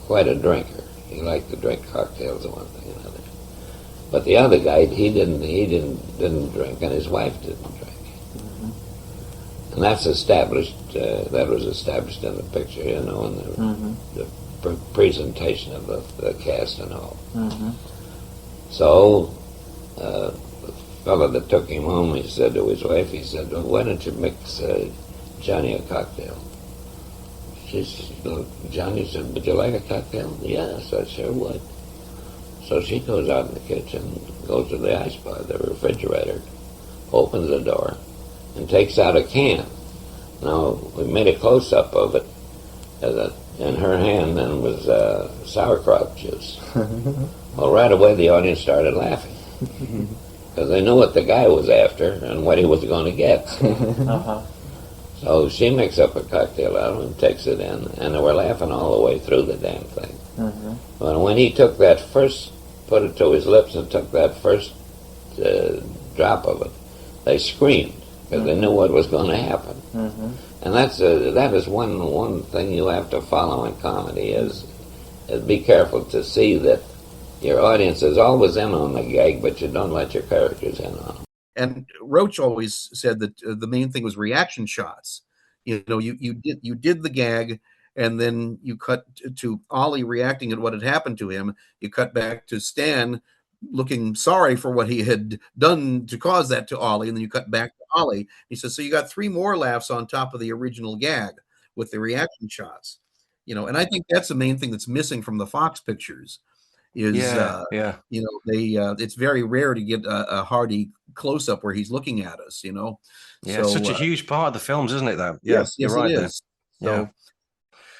quite a drinker. He liked to drink cocktails and one thing and another. But the other guy, he didn't drink, and his wife didn't drink. And that's established. That was established in the picture, you know, in the presentation of the cast and all. So, the fellow that took him home, he said to his wife, he said, well, why don't you mix Johnny a cocktail? She said, Johnny said, would you like a cocktail? Yes, I sure would. So she goes out in the kitchen, goes to the ice bar, the refrigerator, opens the door, and takes out a can. Now, we made a close-up of it. In her hand then was sauerkraut juice. Well, right away the audience started laughing because they knew what the guy was after and what he was going to get. So she makes up a cocktail out of it and takes it in, and they were laughing all the way through the damn thing. But when he took that first, put it to his lips and took that first drop of it, they screamed because they knew what was going to happen. And that is one thing you have to follow in comedy is be careful to see that your audience is always in on the gag, but you don't let your characters in on them. And Roach always said that the main thing was reaction shots. You know, you did the gag, and then you cut to Ollie reacting at what had happened to him. You cut back to Stan looking sorry for what he had done to cause that to Ollie, and then you cut back to Ollie. He says, so you got 3 more laughs on top of the original gag with the reaction shots. You know, and I think that's the main thing that's missing from the Fox pictures. Is you know, they it's very rare to get a Hardy close up where he's looking at us, you know. Yeah, so, such a huge part of the films, isn't it? Though, yes, you're right it there. is. So,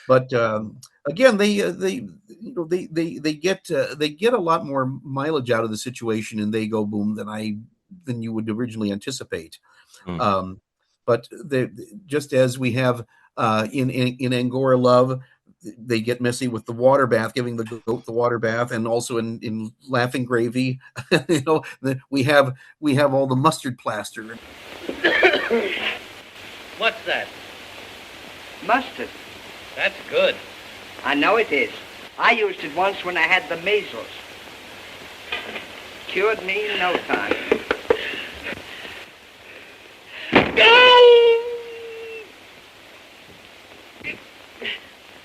but again, they get a lot more mileage out of the situation, and they go boom than you would originally anticipate. But just as we have in Angora Love, they get messy with the water bath, giving the goat the water bath, and also in Laughing Gravy, you know, we have all the mustard plaster. What's that? Mustard. That's good. I know it is. I used it once when I had the measles. Cured me in no time.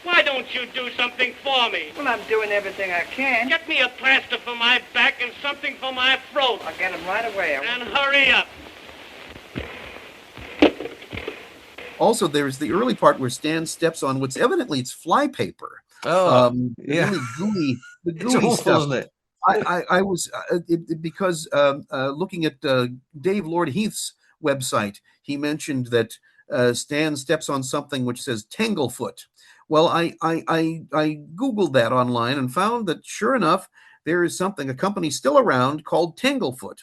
Why don't you do something for me? Well, I'm doing everything I can. Get me a plaster for my back and something for my throat. I'll get them right away. And hurry up. Also, there's the early part where Stan steps on what's evidently it's fly paper. Really gooey, the gooey awful, stuff. isn't it? I was because looking at Dave Lord Heath's website, he mentioned that Stan steps on something which says Tanglefoot. Well, I Googled that online and found that sure enough, there is a company still around called Tanglefoot.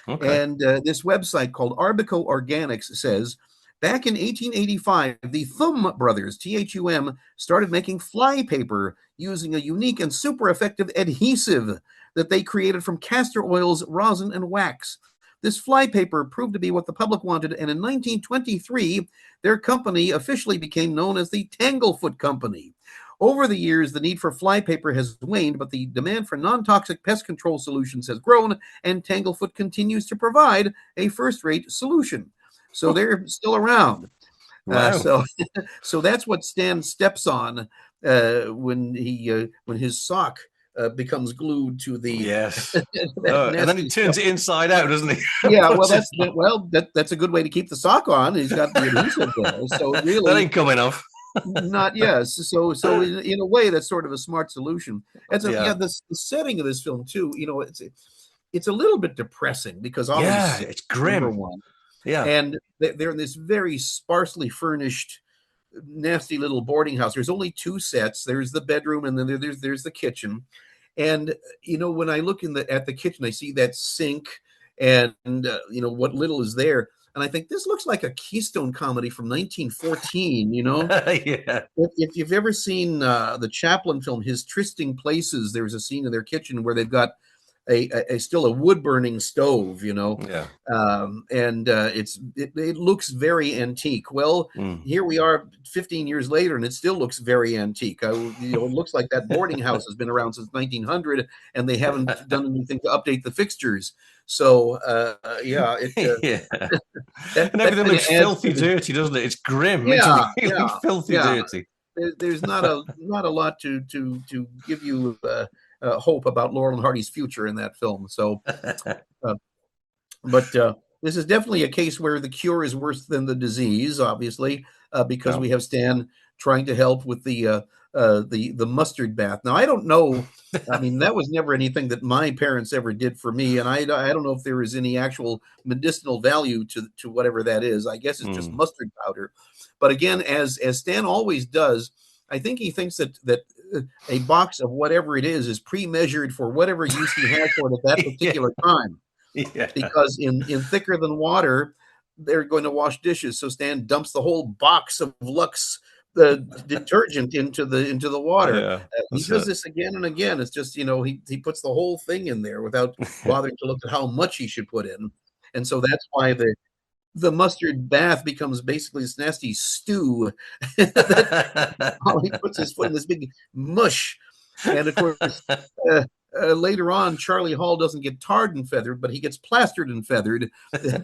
Okay. And this website called Arbico Organics says, back in 1885, the Thum brothers, Thum, started making fly paper using a unique and super effective adhesive that they created from castor oils, rosin, and wax. This fly paper proved to be what the public wanted, and in 1923, their company officially became known as the Tanglefoot Company. Over the years, the need for fly paper has waned, but the demand for non-toxic pest control solutions has grown, and Tanglefoot continues to provide a first-rate solution. So they're still around. Wow. So that's what Stan steps on when his sock becomes glued to the yes, and then he turns it inside out, doesn't he? Yeah, well, that's a good way to keep the sock on. He's got the adhesive there, so really that ain't coming off. Not yes. So in a way, that's sort of a smart solution. And so the setting of this film too. It's a little bit depressing because Ollie's it's grim. Number one. Yeah, and they're in this very sparsely furnished, nasty little boarding house. There's only two sets. There's the bedroom, and then there's the kitchen. And when I look at the kitchen, I see that sink, and what little is there. And I think this looks like a Keystone comedy from 1914, yeah. If you've ever seen the Chaplin film, his Trysting Places, there's a scene in their kitchen where they've got still a wood-burning stove, Yeah. And it looks very antique. Well, here we are 15 years later, and it still looks very antique. It looks like that boarding house has been around since 1900, and they haven't done anything to update the fixtures. So, yeah. And everything looks filthy dirty, doesn't it? It's grim. Yeah, it's really filthy dirty. There's not a lot to give you hope about Laurel and Hardy's future in that film. So, but this is definitely a case where the cure is worse than the disease, obviously, because we have Stan trying to help with the mustard bath. Now, I don't know. I mean, that was never anything that my parents ever did for me, and I don't know if there is any actual medicinal value to whatever that is. I guess it's just mustard powder. But again, as Stan always does, I think he thinks that a box of whatever it is pre-measured for whatever use he has for it at that particular time. Yeah. Because in Thicker Than Water, they're going to wash dishes, so Stan dumps the whole box of Lux the detergent into the water. Yeah, he does this again and again. It's just he puts the whole thing in there without bothering to look at how much he should put in, and so that's why the mustard bath becomes basically this nasty stew. He puts his foot in this big mush, and of course. Later on, Charlie Hall doesn't get tarred and feathered, but he gets plastered and feathered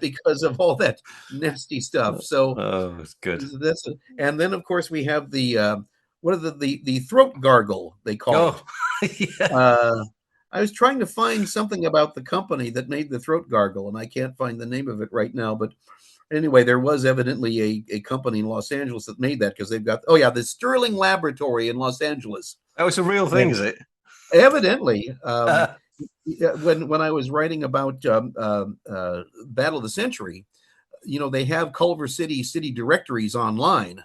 because of all that nasty stuff. So, it's good. And then, of course, we have the throat gargle they call it. Yeah. I was trying to find something about the company that made the throat gargle, and I can't find the name of it right now. But anyway, there was evidently a company in Los Angeles that made that because they've got the Sterling Laboratory in Los Angeles. Oh, it's a real thing, is it? Evidently, when I was writing about Battle of the Century, they have Culver City directories online,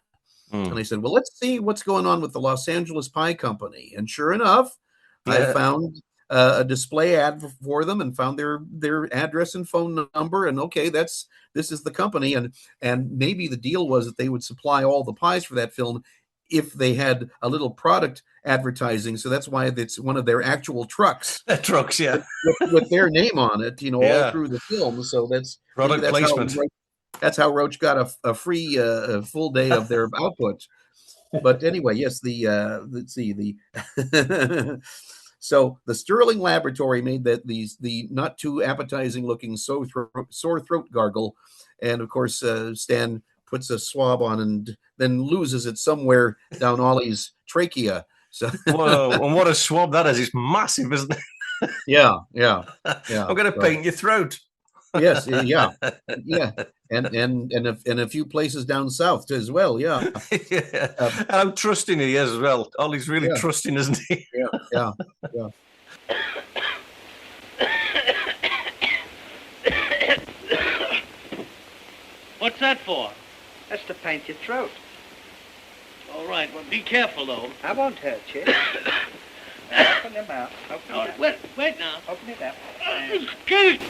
and I said, well, let's see what's going on with the Los Angeles Pie Company. And sure enough, I found a display ad for them and found their address and phone number. And okay, this is the company, and maybe the deal was that they would supply all the pies for that film if they had a little product advertising. So that's why it's one of their actual trucks. Trucks, yeah. with their name on it, all through the film. So that's product placement. That's how Roach got a free full day of their output. But anyway, yes, let's see so the Sterling Laboratory made the not too appetizing looking sore throat gargle, and of course Stan puts a swab on and then loses it somewhere down Ollie's trachea. So whoa, and what a swab that is! It's massive, isn't it? Yeah. I'm going to paint your throat. Yes, yeah, and a few places down south as well. Yeah, and I'm trusting he is as well. Ollie's really trusting, isn't he? Yeah. What's that for? That's to paint your throat. All right, well, be careful, though. I won't hurt you. Open your mouth. Wait now. Open it up. Get it!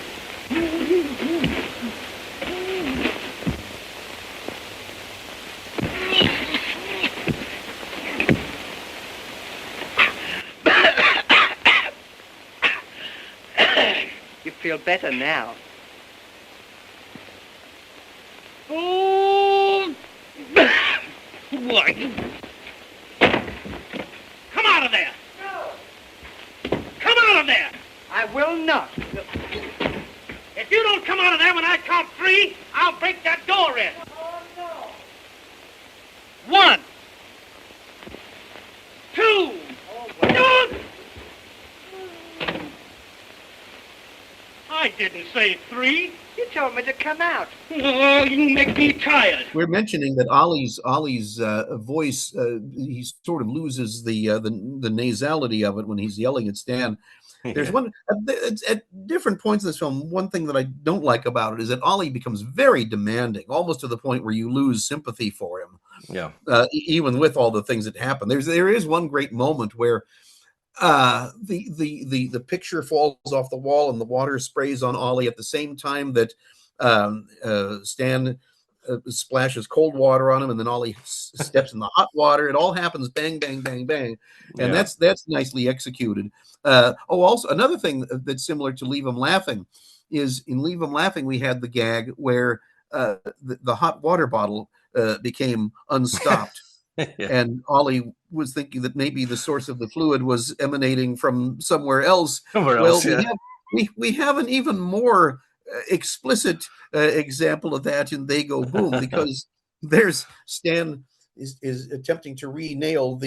You feel better now. Oh! What? Come out of there! No! Come out of there! I will not. If you don't come out of there when I count 3, I'll break that door in. Oh, no. 1, two. No! I didn't say three. You told me to come out. Oh, you make me tired. We're mentioning that Ollie's voice, he sort of loses the nasality of it when he's yelling at Stan. There's one at different points in this film. One thing that I don't like about it is that Ollie becomes very demanding, almost to the point where you lose sympathy for him. Yeah. Even with all the things that happen, there is one great moment where the picture falls off the wall and the water sprays on Ollie at the same time that Stan splashes cold water on him, and then Ollie steps in the hot water. It all happens bang, bang, bang, bang, and that's nicely executed. Also another thing that's similar to Leave 'Em Laughing is in Leave 'Em Laughing we had the gag where the hot water bottle became unstopped. And Ollie was thinking that maybe the source of the fluid was emanating from somewhere else. We have an even more explicit example of that in They Go Boom, because there's Stan is attempting to re-nail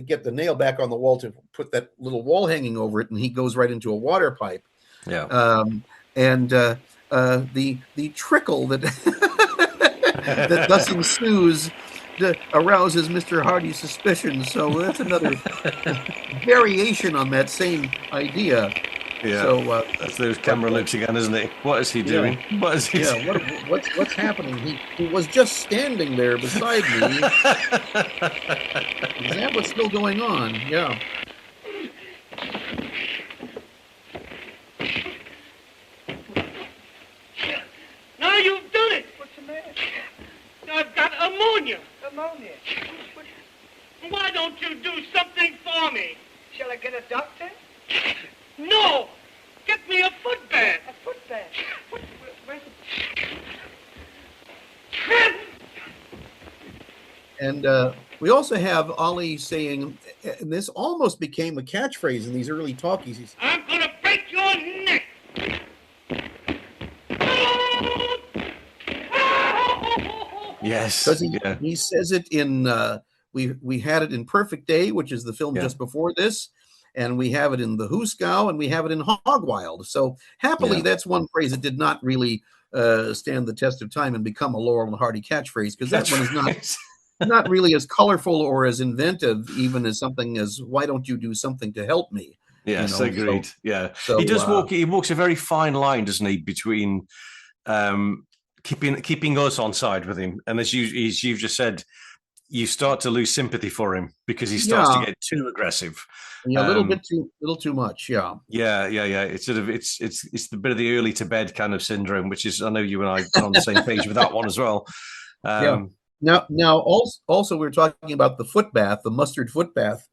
get the nail back on the wall to put that little wall hanging over it, and he goes right into a water pipe. And the trickle that that thus ensues arouses Mr. Hardy's suspicion. So that's another variation on that same idea. Yeah. So that's those camera looks again, isn't it? What is he doing? What is he doing? What's happening? He was just standing there beside me. Is that what's still going on? Yeah. Now you've done it. What's the matter? I've got ammonia. Ammonia. Why don't you do something for me? Shall I get a doctor? No! Get me a foot bath. A foot bath? Where's the... And we also have Ollie saying, and this almost became a catchphrase in these early talkies. I'm going to break your neck. Yes. Because he says it in, we had it in Perfect Day, which is the film just before this, and we have it in The Hooskow, and we have it in Hog Wild. So happily, that's one phrase that did not really stand the test of time and become a Laurel and Hardy catchphrase, because that one is not really as colorful or as inventive, even as something as "Why don't you do something to help me?" Yes, you know? agreed. So he does walk. He walks a very fine line, doesn't he, between keeping us on side with him, and as you've just said, you start to lose sympathy for him because he starts to get too aggressive. Yeah, a little too much. Yeah. It's sort of it's the bit of the early to bed kind of syndrome, which is, I know you and I are on the same page with that one as well. Now, also we're talking about the foot bath, the mustard foot bath.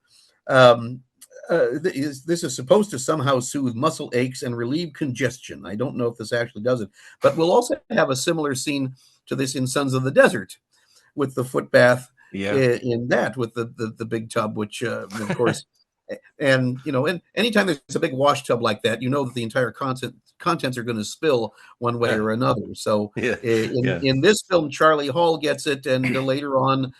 This is supposed to somehow soothe muscle aches and relieve congestion. I don't know if this actually does it, but we'll also have a similar scene to this in Sons of the Desert with the foot bath. In that with the big tub, which of course, and and anytime there's a big wash tub like that, that the entire contents are going to spill one way or another. So in this film, Charlie Hall gets it, and later on,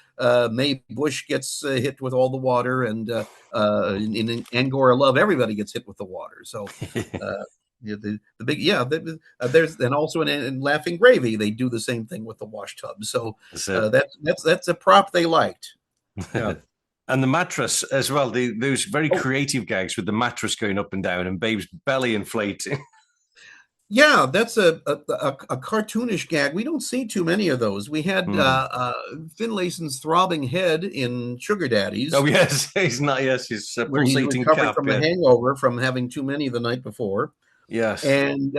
Mae Bush gets hit with all the water, and in Angora Love, everybody gets hit with the water. So. There's, and also in Laughing Gravy they do the same thing with the wash tub. So that's a prop they liked. And the mattress as well. Those very creative gags with the mattress going up and down and Babe's belly inflating. Yeah, that's a cartoonish gag. We don't see too many of those. We had Finlayson's throbbing head in Sugar Daddies. Oh yes, he's not. Yes, he's pulsating recovering from a hangover from having too many the night before. Yes. And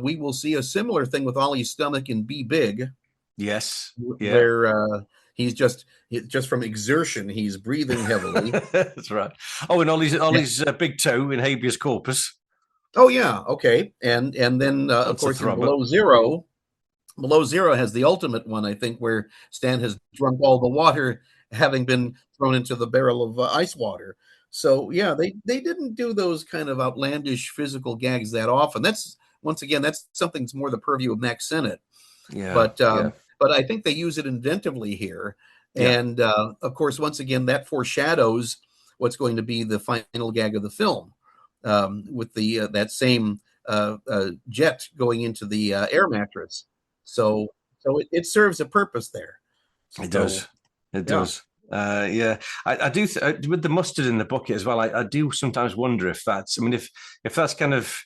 we will see a similar thing with Ollie's stomach in Be Big. Yes. Where he's just from exertion, he's breathing heavily. That's right. Oh, and Ollie's big toe in Habeas Corpus. Oh, yeah. Okay. And then, of course, in Below Zero has the ultimate one, I think, where Stan has drunk all the water, having been thrown into the barrel of ice water. So, yeah, they didn't do those kind of outlandish physical gags that often. That's something that's more the purview of Max Sennett. Yeah. But I think they use it inventively here. Yeah. And of course, once again, that foreshadows what's going to be the final gag of the film, with the that same jet going into the air mattress. So it serves a purpose there. It So, does. It yeah. does. Yeah, I do with the mustard in the bucket as well. I do sometimes wonder if that's. I mean, if that's kind of,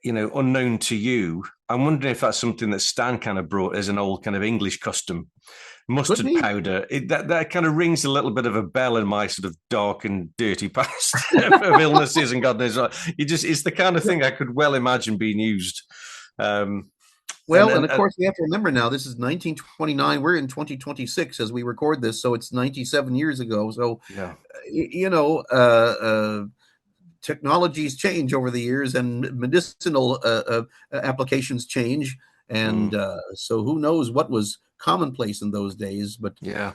unknown to you, I'm wondering if that's something that Stan kind of brought as an old kind of English custom. Mustard powder. That kind of rings a little bit of a bell in my sort of dark and dirty past of illnesses and God knows what. It's the kind of thing I could well imagine being used. Well, and of course, we have to remember now, this is 1929. We're in 2026 as we record this, so it's 97 years ago. So, yeah. Technologies change over the years, and medicinal applications change. And so who knows what was commonplace in those days. But yeah,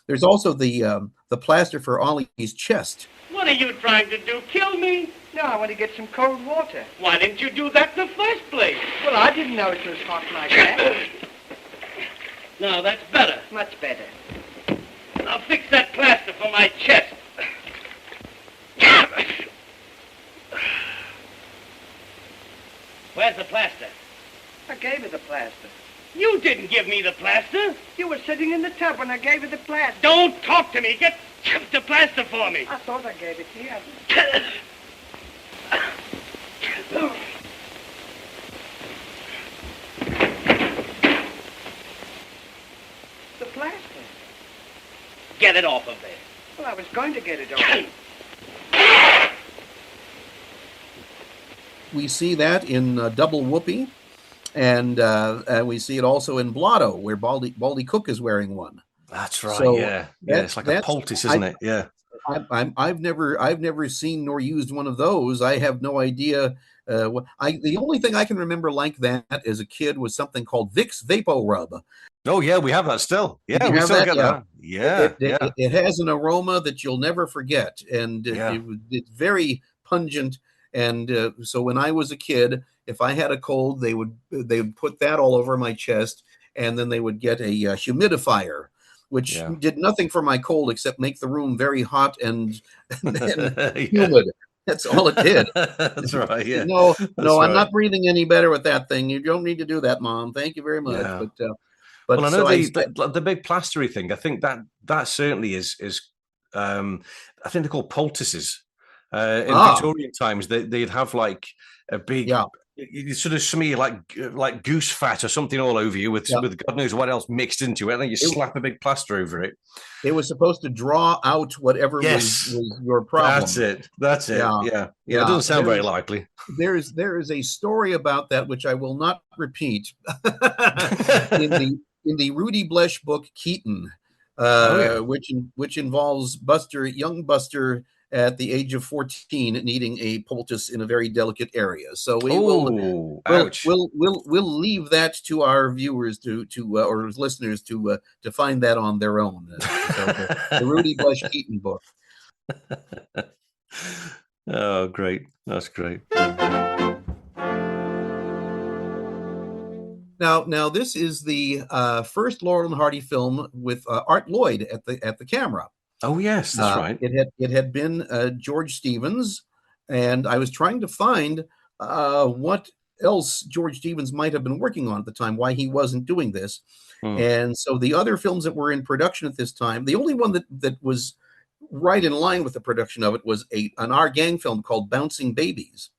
there's also the plaster for Ollie's chest. What are you trying to do? Kill me? No, I want to get some cold water. Why didn't you do that in the first place? Well, I didn't know it was hot like that. No, that's better. Much better. Now fix that plaster for my chest. Where's the plaster? I gave her the plaster. You didn't give me the plaster. You were sitting in the tub when I gave her the plaster. Don't talk to me. Get the plaster for me. I thought I gave it to you. The plaster. Get it off of there. Well, I was going to get it off. We see that in Double Whoopee, and we see it also in Blotto, where Baldy Cook is wearing one. That's right. So yeah, it's like a poultice, isn't it? Yeah. I've never seen nor used one of those. I have no idea. The only thing I can remember like that as a kid was something called Vicks Vapo Rub. Oh yeah, we have that still. Yeah, we still get that. Yeah, it has an aroma that you'll never forget, and it's very pungent. And so when I was a kid, if I had a cold, they would put that all over my chest, and then they would get a humidifier, which did nothing for my cold except make the room very hot and humid. That's all it did. That's right. Yeah. No, I'm not breathing any better with that thing. You don't need to do that, Mom. Thank you very much. Yeah. But I know the big plastery thing. I think that certainly is. I think they're called poultices. In Victorian times, they'd have like a big, you sort of smear like goose fat or something all over you with God knows what else mixed into it. And then you slap a big plaster over it. It was supposed to draw out whatever was your problem. That's it. Yeah. It doesn't sound very likely. There is a story about that which I will not repeat in the Rudy Blesh book Keaton, which involves young Buster at the age of 14 needing a poultice in a very delicate area. So we'll leave that to our viewers or listeners to find that on their own. So the Rudy Blesh Keaton book. Oh, great. That's great. Now this is the first Laurel and Hardy film with Art Lloyd at the camera. Oh yes, that's right. It had been George Stevens, and I was trying to find what else George Stevens might have been working on at the time, why he wasn't doing this. And so the other films that were in production at this time, the only one that was right in line with the production of it was an Our Gang film called Bouncing Babies.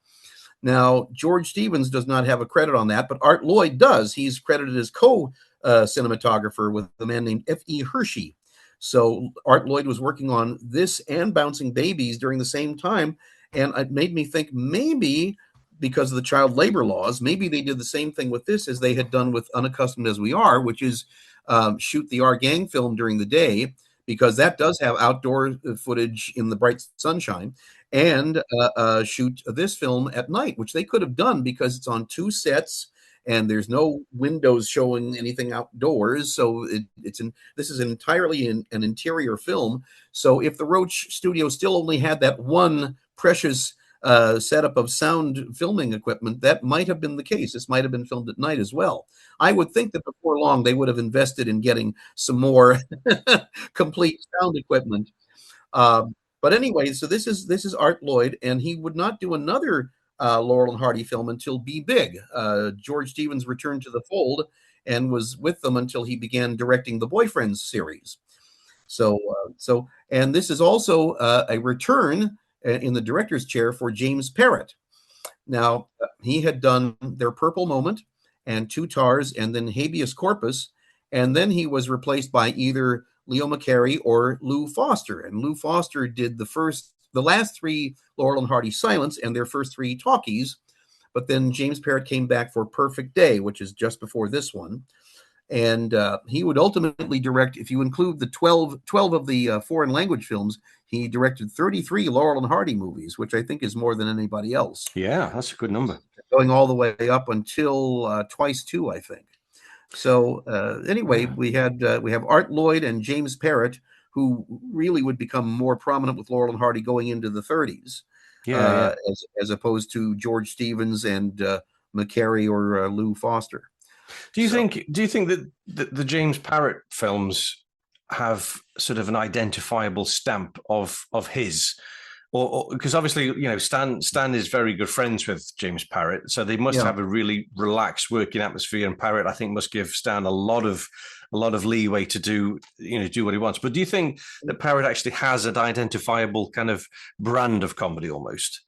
Now, George Stevens does not have a credit on that, but Art Lloyd does. He's credited as co-cinematographer with a man named F.E. Hershey. So Art Lloyd was working on this and Bouncing Babies during the same time, and it made me think maybe because of the child labor laws, maybe they did the same thing with this as they had done with Unaccustomed as We Are, which is shoot the Our Gang film during the day, because that does have outdoor footage in the bright sunshine, and shoot this film at night, which they could have done because it's on two sets and there's no windows showing anything outdoors. So this is entirely an interior film. So if the Roach studio still only had that one precious setup of sound filming equipment, that might have been the case. This might have been filmed at night as well. I would think that before long they would have invested in getting some more complete sound equipment. But anyway, so this is Art Lloyd, and he would not do another Laurel and Hardy film until Be Big. George Stevens returned to the fold and was with them until he began directing the Boyfriends series. And this is also a return in the director's chair for James Parrott. Now, he had done Their Purple Moment and Two Tars and then Habeas Corpus, and then he was replaced by either Leo McCarey or Lou Foster. And Lou Foster did the last three Laurel and Hardy Silence and their first three talkies, but then James Parrott came back for Perfect Day, which is just before this one. And he would ultimately direct, if you include the 12 of the foreign language films, he directed 33 Laurel and Hardy movies, which I think is more than anybody else. Yeah, that's a good number. Going all the way up until Twice 2, I think. So anyway, we have Art Lloyd and James Parrott, who really would become more prominent with Laurel and Hardy going into the 30s, as opposed to George Stevens and McCarey or Lou Foster. Do you think that the James Parrott films have sort of an identifiable stamp of his, or because obviously Stan is very good friends with James Parrott, so they must have a really relaxed working atmosphere, and Parrott, I think, must give Stan a lot of leeway to do what he wants. But do you think that Parrott actually has an identifiable kind of brand of comedy almost?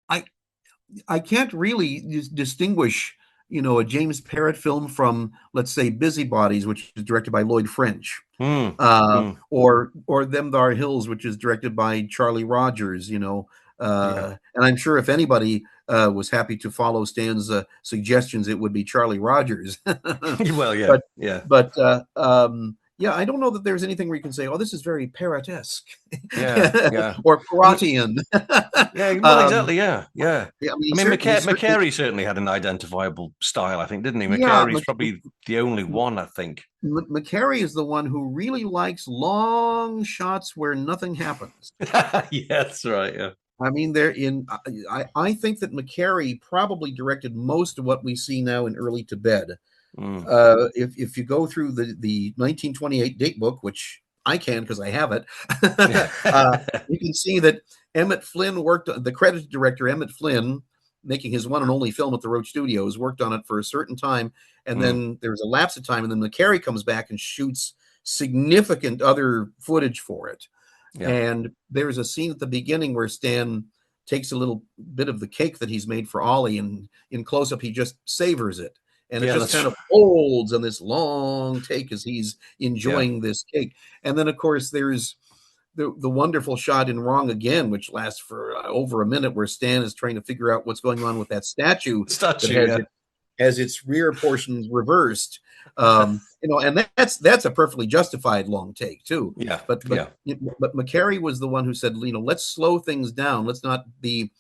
I can't really distinguish a James Parrott film from, let's say, Busybodies, which is directed by Lloyd French, or Them Thar Hills, which is directed by Charlie Rogers, And I'm sure if anybody was happy to follow Stan's suggestions, it would be Charlie Rogers. Well, yeah. But I don't know that there's anything where you can say, "Oh, this is very Parrott-esque," or Parrottian. Well, exactly, yeah. I mean, McCarey certainly had an identifiable style, I think, didn't he? McCarey's probably the only one, I think. McCarey is the one who really likes long shots where nothing happens. Yeah, that's right. Yeah. I mean, I think that McCarey probably directed most of what we see now in Early to Bed. If you go through the 1928 date book, which I can because I have it, you can see that Emmett Flynn the credited director, Emmett Flynn, making his one and only film at the Roach Studios, worked on it for a certain time, and then there was a lapse of time, and then McCarey comes back and shoots significant other footage for it. Yeah. And there's a scene at the beginning where Stan takes a little bit of the cake that he's made for Ollie, and in close-up he just savors it. And it just kind of holds on this long take as he's enjoying this cake. And then, of course, there's the wonderful shot in Wrong Again, which lasts for over a minute, where Stan is trying to figure out what's going on with that statue that has its rear portions reversed. And that's a perfectly justified long take too. Yeah. But McCarey was the one who said, let's slow things down. Let's not be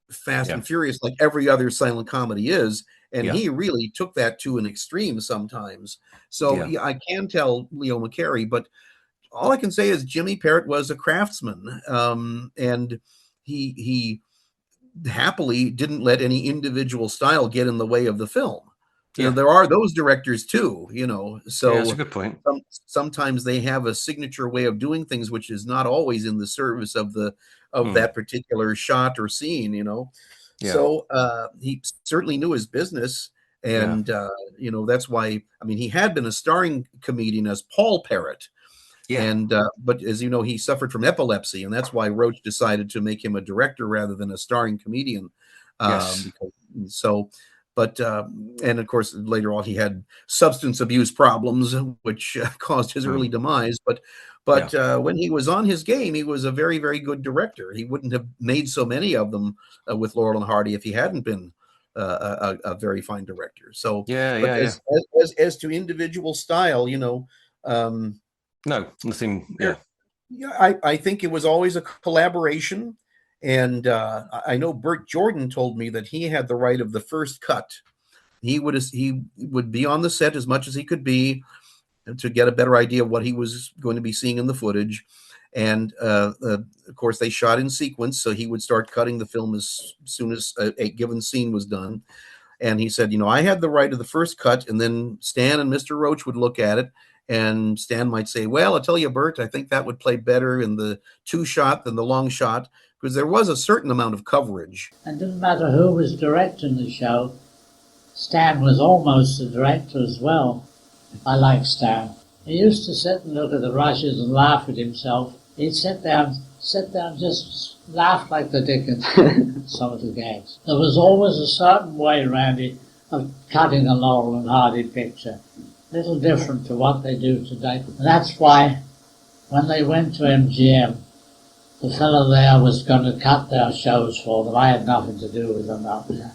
fast and furious like every other silent comedy is. And he really took that to an extreme sometimes. So I can tell Leo McCarey, but all I can say is Jimmy Parrott was a craftsman, and he happily didn't let any individual style get in the way of the film. There are those directors too, So that's a good point. Sometimes they have a signature way of doing things, which is not always in the service of that particular shot or scene, Yeah. So he certainly knew his business, and that's why. I mean, he had been a starring comedian as Paul Parrott, and but as you know, he suffered from epilepsy, and that's why Roach decided to make him a director rather than a starring comedian. And of course, later on, he had substance abuse problems, which caused his early demise. But when he was on his game, he was a very, very good director. He wouldn't have made so many of them with Laurel and Hardy if he hadn't been a very fine director. So as to individual style, no, nothing. I think it was always a collaboration. And I know Bert Jordan told me that he had the right of the first cut. He would be on the set as much as he could be to get a better idea of what he was going to be seeing in the footage. And of course, they shot in sequence, so he would start cutting the film as soon as a given scene was done. And he said, I had the right of the first cut, and then Stan and Mr. Roach would look at it, and Stan might say, well, I'll tell you, Bert, I think that would play better in the 2-shot than the long shot, because there was a certain amount of coverage. And it didn't matter who was directing the show. Stan was almost the director as well. I like Stan. He used to sit and look at the rushes and laugh at himself. He'd sit down, just laugh like the dickens. Some of the gags. There was always a certain way, Randy, of cutting a Laurel and Hardy picture. A little different to what they do today. And that's why when they went to MGM, the fellow there was going to cut their shows for them. I had nothing to do with them out there.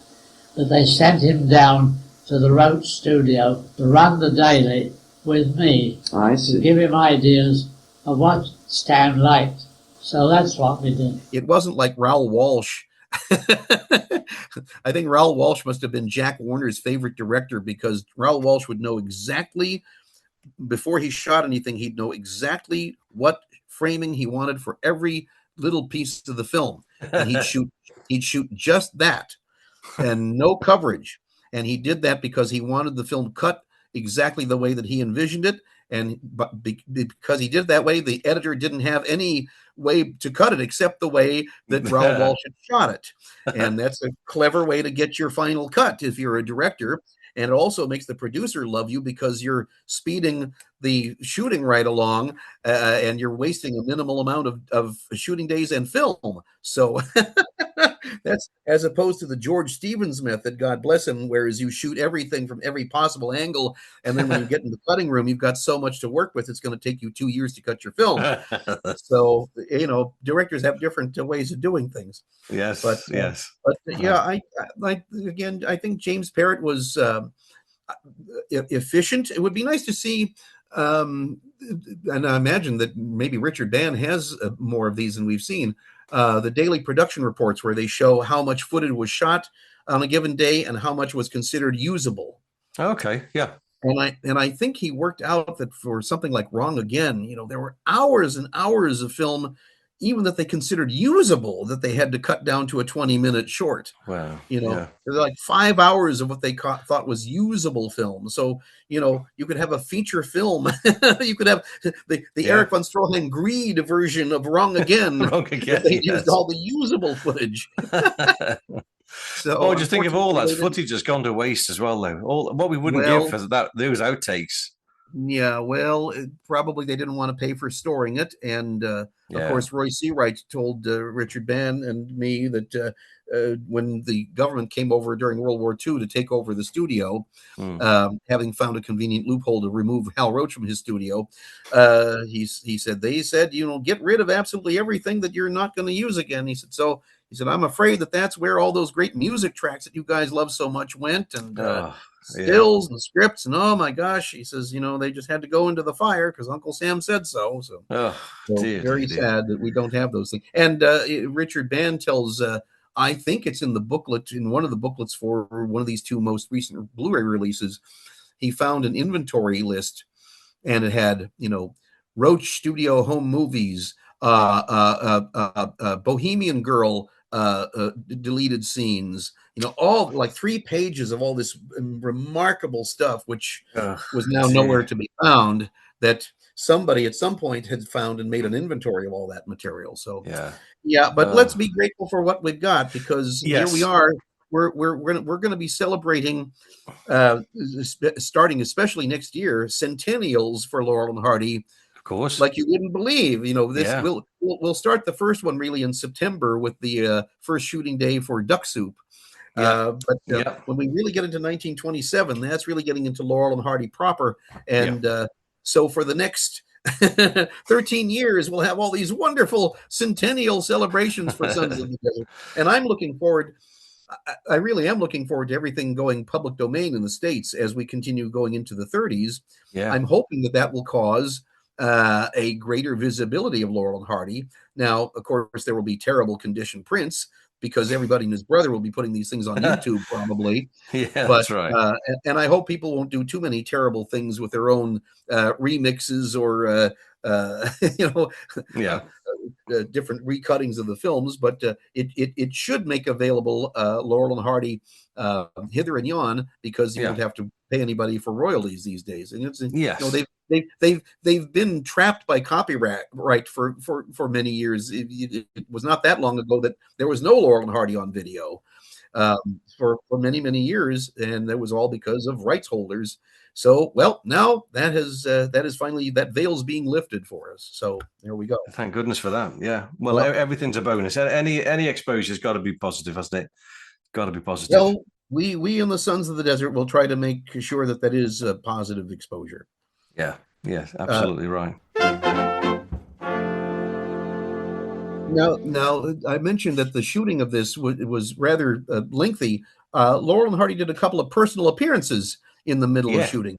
But they sent him down to the Roach studio to run the daily with me. I see. To give him ideas of what Stan liked. So that's what we did. It wasn't like Raoul Walsh. I think Raoul Walsh must have been Jack Warner's favorite director, because Raoul Walsh would know exactly, before he shot anything, he'd know exactly what framing he wanted for every little piece of the film. And he'd shoot just that and no coverage. And he did that because he wanted the film cut exactly the way that he envisioned it. And because he did it that way, the editor didn't have any way to cut it except the way that Raoul Walsh had shot it. And that's a clever way to get your final cut if you're a director. And it also makes the producer love you because you're speeding the shooting right along, and you're wasting a minimal amount of shooting days and film. So that's as opposed to the George Stevens method, God bless him, whereas you shoot everything from every possible angle. And then when you get in the cutting room, you've got so much to work with. It's going to take you 2 years to cut your film. So, directors have different ways of doing things. Yes. But yeah, I think James Parrott was efficient. It would be nice to see, and I imagine that maybe Richard Band has more of these than we've seen, the daily production reports where they show how much footage was shot on a given day and how much was considered usable. Okay, yeah. And I think he worked out that for something like Wrong Again, there were hours and hours of film, even that they considered usable, that they had to cut down to a 20-minute short. Wow. There's like 5 hours of what they thought was usable film. So, you could have a feature film. You could have the Eric von Stroheim Greed version of Wrong Again. Wrong Again, they used all the usable footage. So, just think of all that footage has gone to waste as well, though. All what we wouldn't give for those outtakes. Yeah, well, probably they didn't want to pay for storing it. And, of course, Roy Seawright told Richard Band and me that when the government came over during World War II to take over the studio, having found a convenient loophole to remove Hal Roach from his studio, they said, get rid of absolutely everything that you're not going to use again. He said, I'm afraid that's where all those great music tracks that you guys love so much went, and stills and scripts, and oh my gosh, he says, they just had to go into the fire because Uncle Sam said so. So, very sad that we don't have those things. And Richard Band tells, I think it's in the booklet, in one of the booklets for one of these 2 most recent Blu-ray releases, he found an inventory list, and it had, Roach Studio Home Movies, Bohemian Girl deleted scenes, all like 3 pages of all this remarkable stuff, which was now nowhere to be found, that somebody at some point had found and made an inventory of all that material. So but let's be grateful for what we've got, because here we are. We're going to be celebrating, starting especially next year, centennials for Laurel and Hardy. Of course, like you wouldn't believe. We'll start the first one really in September with the first shooting day for Duck Soup. But when we really get into 1927, that's really getting into Laurel and Hardy proper. And so for the next 13 years, we'll have all these wonderful centennial celebrations for Sons of the Desert. And I'm looking forward. I really am looking forward to everything going public domain in the States as we continue going into the 30s. I'm hoping that will cause a greater visibility of Laurel and Hardy. Now, of course, there will be terrible condition prints because everybody and his brother will be putting these things on YouTube probably. Yeah, But, that's right. and I hope people won't do too many terrible things with their own remixes or Yeah. different recuttings of the films. But it should make available Laurel and Hardy hither and yon, because you Yeah. don't have to pay anybody for royalties these days. And it's Yes. they've been trapped by copyright for many years. It was not that long ago that there was no Laurel and Hardy on video for many years, and that was all because of rights holders. So, well, now that is finally, that veil's being lifted for us. So there we go. Thank goodness for that. Yeah. Well, everything's a bonus. Any exposure's got to be positive, hasn't it? Got to be positive. Well, we in the Sons of the Desert will try to make sure that is a positive exposure. Yeah. Yeah. Absolutely right. Now, I mentioned that the shooting of this was rather lengthy. Laurel and Hardy did a couple of personal appearances in the middle of shooting.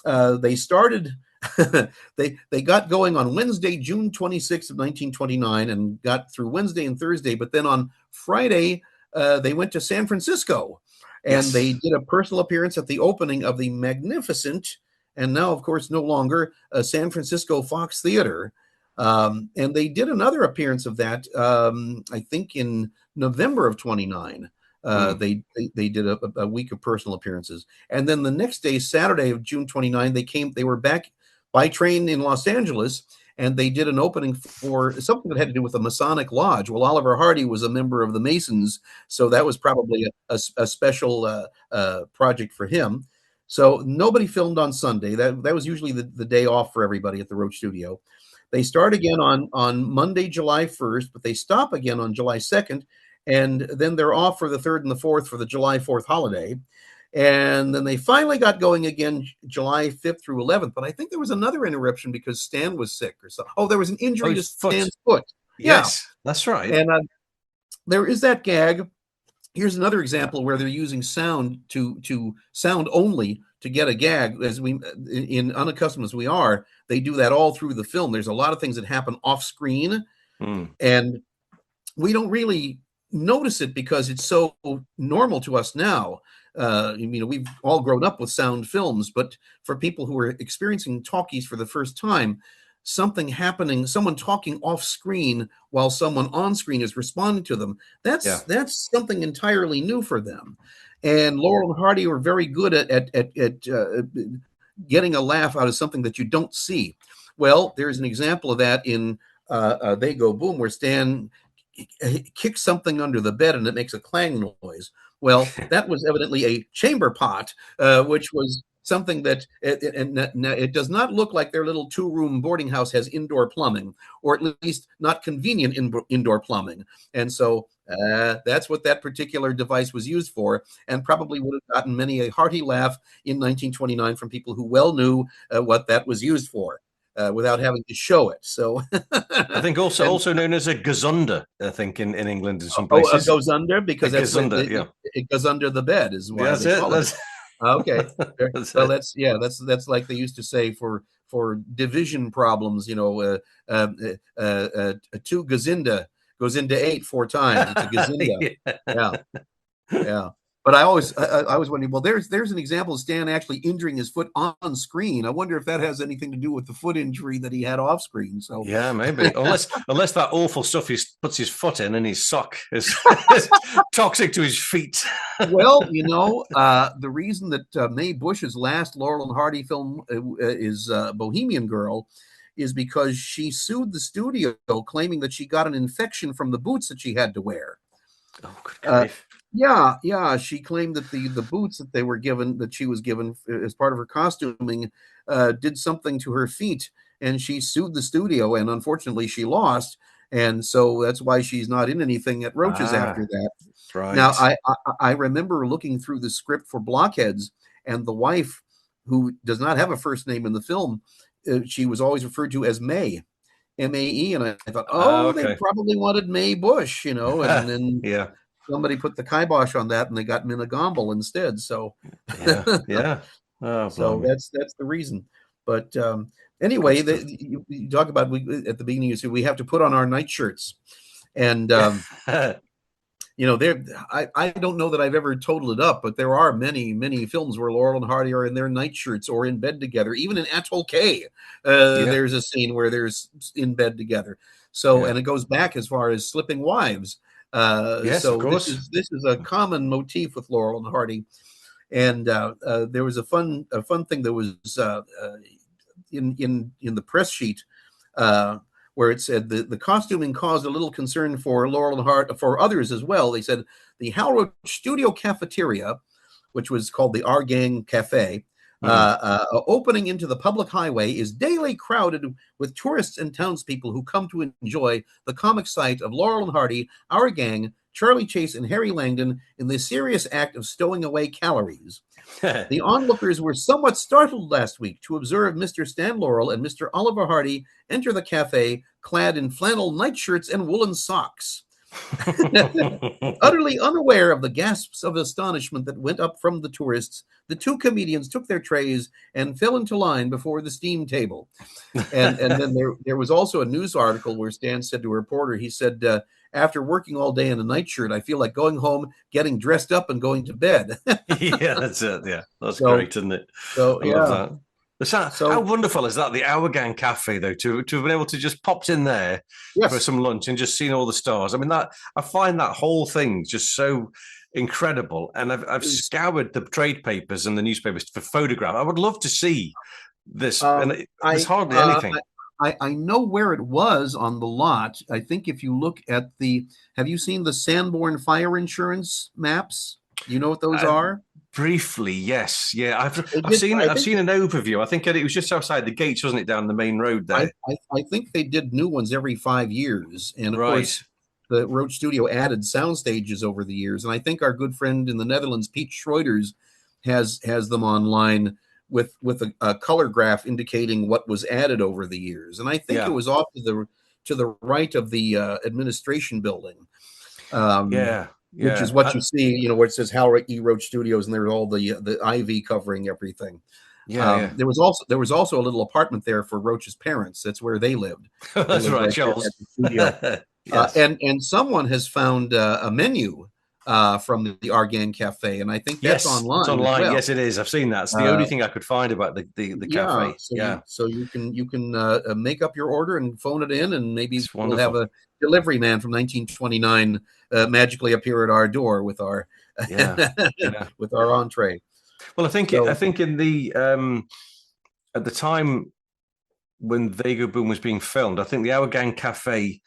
They started, they got going on Wednesday, June 26th of 1929, and got through Wednesday and Thursday. But then on Friday, they went to San Francisco, and they did a personal appearance at the opening of the magnificent, and now, of course, no longer, San Francisco Fox Theater. And they did another appearance of that, I think in November of 29. They did a week of personal appearances. And then the next day, Saturday of June 29, they were back by train in Los Angeles, and they did an opening for something that had to do with the Masonic Lodge. Well, Oliver Hardy was a member of the Masons, so that was probably a special project for him. So nobody filmed on Sunday. That was usually the day off for everybody at the Roach Studio. They start again on Monday, July 1st, but they stop again on July 2nd, and then they're off for the 3rd and the 4th for the July 4th holiday. And then they finally got going again July 5th through 11th, but I think there was another interruption because Stan was sick or something. Oh, there was an injury to Stan's foot. Yes, that's right. And there is that gag. Here's another example where they're using sound to sound only to get a gag. As we, in unaccustomed as we are, they do that all through the film. There's a lot of things that happen off screen, and we don't really notice it because it's so normal to us now. We've all grown up with sound films, but for people who are experiencing talkies for the first time, something happening, someone talking off screen while someone on screen is responding to them, that's something entirely new for them. And Laurel and Hardy were very good at getting a laugh out of something that you don't see. Well, there's an example of that in They Go Boom, where Stan kicks something under the bed and it makes a clang noise. Well, that was evidently a chamber pot, which was something that it does not look like their little 2-room boarding house has indoor plumbing, or at least not convenient indoor plumbing. And so that's what that particular device was used for, and probably would have gotten many a hearty laugh in 1929 from people who well knew what that was used for. Without having to show it. So I think also known as a gazunder, I think in England in some places. Oh, it goes under because it goes under the bed is why that's it. Okay. So that's like they used to say for division problems, 2 gazinda goes into 8 4 times. It's a gazinda. Yeah. But I was wondering, well, there's an example of Stan actually injuring his foot on screen. I wonder if that has anything to do with the foot injury that he had off screen. So yeah, maybe. unless that awful stuff he puts his foot in his sock is toxic to his feet. Well, the reason that Mae Bush's last Laurel and Hardy film is Bohemian Girl is because she sued the studio claiming that she got an infection from the boots that she had to wear. Oh, good grief. Yeah. She claimed that the boots that she was given as part of her costuming did something to her feet, and she sued the studio, and unfortunately she lost, and so that's why she's not in anything at Roaches after that. Right. Now I remember looking through the script for Blockheads, and the wife, who does not have a first name in the film, she was always referred to as Mae. M-A-E, and I thought, they probably wanted Mae Bush, and then somebody put the kibosh on that, and they got Minna Gomble instead. So yeah. Oh, so that's the reason. But anyway, you talk about at the beginning. You said we have to put on our nightshirts, and there. I don't know that I've ever totaled it up, but there are many films where Laurel and Hardy are in their nightshirts or in bed together. Even in Atoll K, there's a scene where there's in bed together. So, and it goes back as far as Slipping Wives. Yes, so of course. This is a common motif with Laurel and Hardy. And there was a fun thing that was in the press sheet where it said the costuming caused a little concern for Laurel and Hardy, for others as well. They said the Hal Roach Studio cafeteria, which was called the Our Gang Cafe, opening into the public highway, is daily crowded with tourists and townspeople who come to enjoy the comic sight of Laurel and Hardy, Our Gang, Charlie Chase, and Harry Langdon in the serious act of stowing away calories. The onlookers were somewhat startled last week to observe Mr. Stan Laurel and Mr. Oliver Hardy enter the cafe clad in flannel nightshirts and woolen socks. Utterly unaware of the gasps of astonishment that went up from the tourists, the two comedians took their trays and fell into line before the steam table. And then there was also a news article where Stan said to a reporter, he said, after working all day in a nightshirt, I feel like going home, getting dressed up, and going to bed. Yeah, that's it. Yeah, that's great, isn't it? So, I love that. How wonderful is that? The Our Gang Cafe, though, to have been able to just popped in there for some lunch and just seen all the stars. I mean, I find that whole thing just so incredible. And I've scoured the trade papers and the newspapers for photograph. I would love to see this. And there's hardly anything. I know where it was on the lot. I think if you look at have you seen the Sanborn fire insurance maps? You know what those are? Briefly, yes. Yeah, I've seen an overview. I think it was just outside the gates, wasn't it, down the main road there? I think they did new ones every 5 years. And of course, the Roach Studio added sound stages over the years. And I think our good friend in the Netherlands, Pete Schroeders, has them online with a color graph indicating what was added over the years. And I think it was off to the right of the administration building. Which is what you see, where it says Hal E. Roach Studios, and there's all the ivy covering everything. There was also a little apartment there for Roach's parents. That's where they lived. That's right, Charles. Yes. And someone has found a menu from the Our Gang Cafe, and I think that's online. It's online. Well. Yes, it is. I've seen that. It's the only thing I could find about the cafe. So you can make up your order and phone it in, and maybe we'll have a delivery man from 1929 magically appear at our door with our with our entree. Well, I think in the at the time when They Go Boom was being filmed, I think the Our Gang Cafe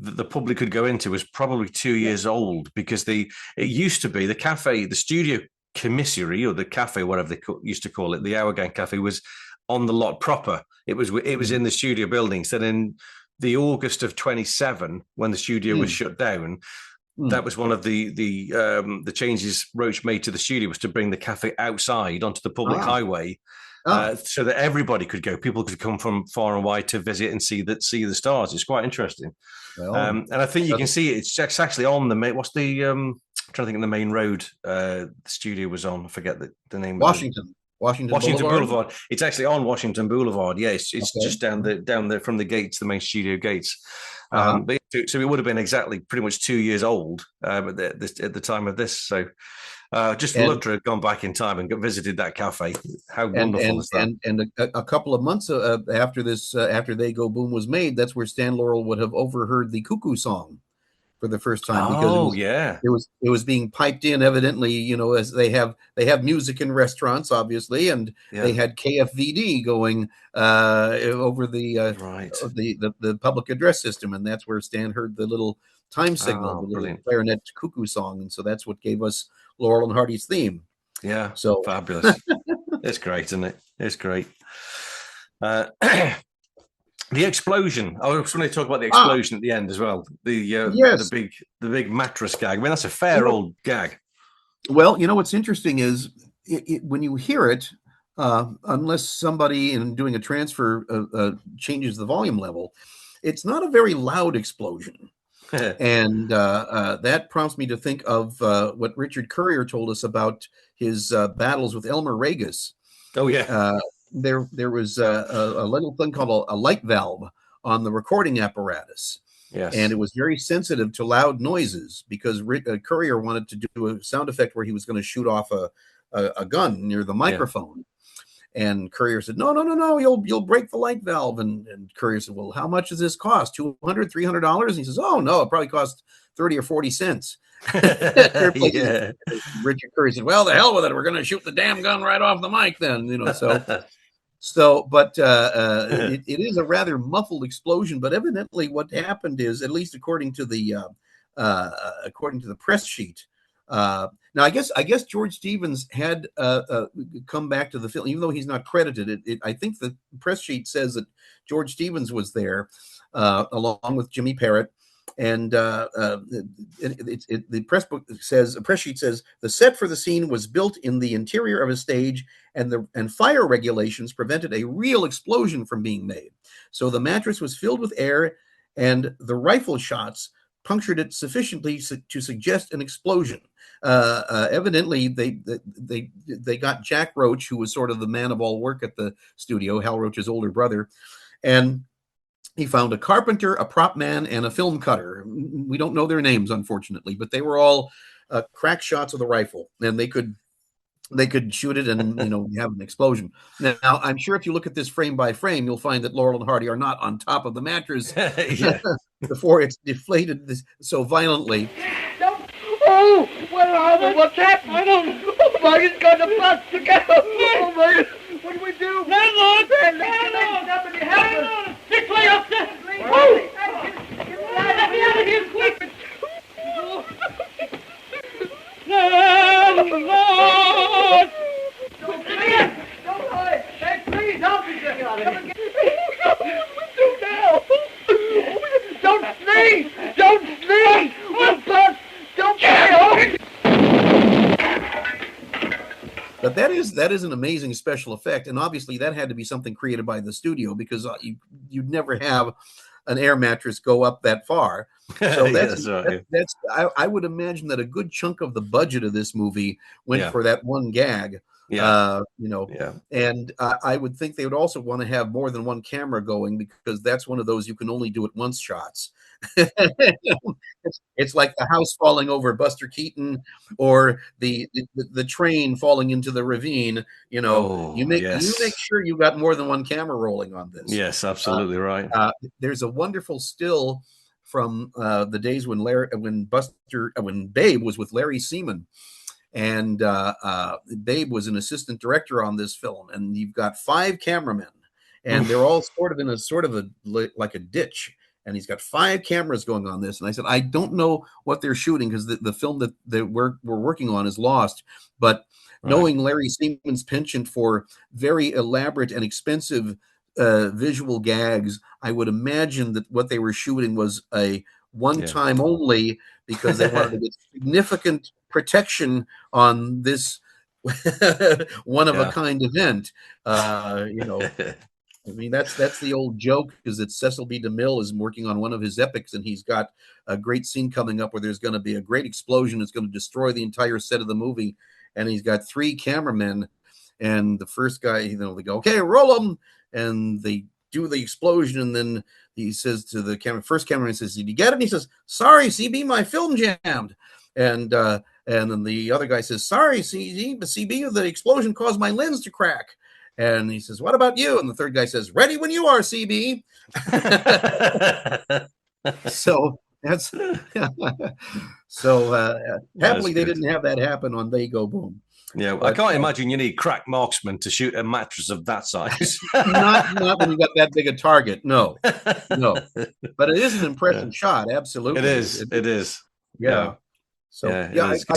that the public could go into was probably 2 years old, because it used to be the cafe, the studio commissary, or the cafe, whatever they used to call it, the Our Gang Cafe, was on the lot proper. It was in the studio building. So in the August of 27, when the studio was shut down, that was one of the changes Roach made to the studio, was to bring the cafe outside onto the public highway. So that everybody could go. People could come from far and wide to visit and see the stars. It's quite interesting. Well, and I think you can see it. It's actually on the main. What's the? I'm trying to think of the main road the studio was on. I forget the name. Washington Boulevard. It's actually on Washington Boulevard. Yeah, it's just down there from the gates, the main studio gates. But so it would have been exactly pretty much 2 years old at the time of this. So. Just loved to have gone back in time and visited that cafe. How wonderful is that? And a couple of months after this, after They Go Boom was made, that's where Stan Laurel would have overheard the Cuckoo song for the first time, because it was being piped in, evidently, as they have music in restaurants, obviously, and they had KFVD going over the public address system, and that's where Stan heard the little time signal, the little clarinet cuckoo song, and so that's what gave us Laurel and Hardy's theme. Yeah, so fabulous. It's great, isn't it? It's great. The explosion. I was going to talk about the explosion at the end as well. The big mattress gag. I mean, that's a fair old gag. Well, what's interesting is when you hear it, unless somebody in doing a transfer changes the volume level, it's not a very loud explosion. And that prompts me to think of what Richard Currier told us about his battles with Elmer Regis. Oh, yeah. There was a little thing called a light valve on the recording apparatus. Yes. And it was very sensitive to loud noises because Currier wanted to do a sound effect where he was going to shoot off a gun near the microphone. And Currier said, no, you'll break the light valve. And Currier said, well, how much does this cost? $200, $300? And he says, oh, no, it probably costs 30 or 40 cents. Richard Currier said, well, the hell with it. We're going to shoot the damn gun right off the mic then, but it is a rather muffled explosion. But evidently what happened is, at least according to the press sheet, now I guess George Stevens had come back to the film, even though he's not credited. I think the press sheet says that George Stevens was there along with Jimmy Parrott. And the press sheet says the set for the scene was built in the interior of a stage, and fire regulations prevented a real explosion from being made. So the mattress was filled with air, and the rifle shots punctured it sufficiently to suggest an explosion. Evidently, they got Jack Roach, who was sort of the man of all work at the studio, Hal Roach's older brother, and he found a carpenter, a prop man, and a film cutter. We don't know their names, unfortunately, but they were all crack shots of the rifle, and they could shoot it and have an explosion. Now, I'm sure if you look at this frame by frame, you'll find that Laurel and Hardy are not on top of the mattress before it's deflated so violently. Oh, where are they? What's happened? I don't know. Oh, my, it's going to bust together. Oh, my. What do we do? Landlord! Somebody help us. This way, officer. Oh! Let me out of here, quick. Landlord! Don't hurry. Hey, please, officer. Come and get me. What do we do now? Don't sneeze. Don't sneeze. We'll bust. Don't carry. But that is an amazing special effect, and obviously that had to be something created by the studio, because you'd never have an air mattress go up that far. So that's I would imagine that a good chunk of the budget of this movie went for that one gag. And I would think they would also want to have more than one camera going, because that's one of those you can only do it once shots. It's like the house falling over Buster Keaton, or the train falling into the ravine. You make sure you got more than one camera rolling on this. Yes, absolutely right. There's a wonderful still from the days when Babe was with Larry Seaman. And Babe was an assistant director on this film, and you've got 5 cameramen, and they're all sort of in like a ditch, and he's got 5 cameras going on this. And I said, I don't know what they're shooting, because the film that we're working on is lost. But knowing Larry Seaman's penchant for very elaborate and expensive visual gags, I would imagine that what they were shooting was a one-time only, because they wanted to get significant protection on this one-of-a-kind event. I mean, that's the old joke, is that Cecil B. DeMille is working on one of his epics, and he's got a great scene coming up where there's going to be a great explosion. It's going to destroy the entire set of the movie, and he's got 3 cameramen, and the first guy, they go, okay, roll them, and they do the explosion, and then he says to the first cameraman, says, did you get it? And he says, sorry, CB, my film jammed. And then the other guy says, sorry, CB, the explosion caused my lens to crack. And he says, what about you? And the third guy says, ready when you are, CB. So that's happily they didn't have that happen on They Go Boom. Yeah, but I can't imagine you need crack marksman to shoot a mattress of that size. not when you got that big a target. No. But it is an impressive shot. Absolutely, it is. Yeah. So I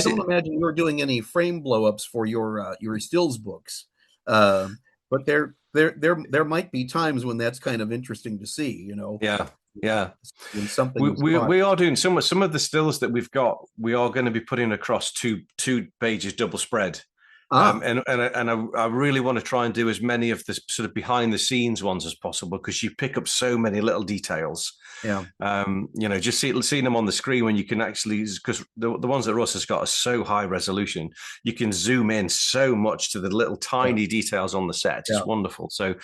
don't imagine you're doing any frame blowups for your stills books, but there might be times when that's kind of interesting to see. Yeah. When something we are doing some of the stills that we've got. We are going to be putting across two pages double spread. And I really want to try and do as many of the sort of behind the scenes ones as possible, because you pick up so many little details. Yeah. Just seeing them on the screen when you can actually, because the ones that Russ has got are so high resolution, you can zoom in so much to the little tiny details on the set. It's wonderful. So,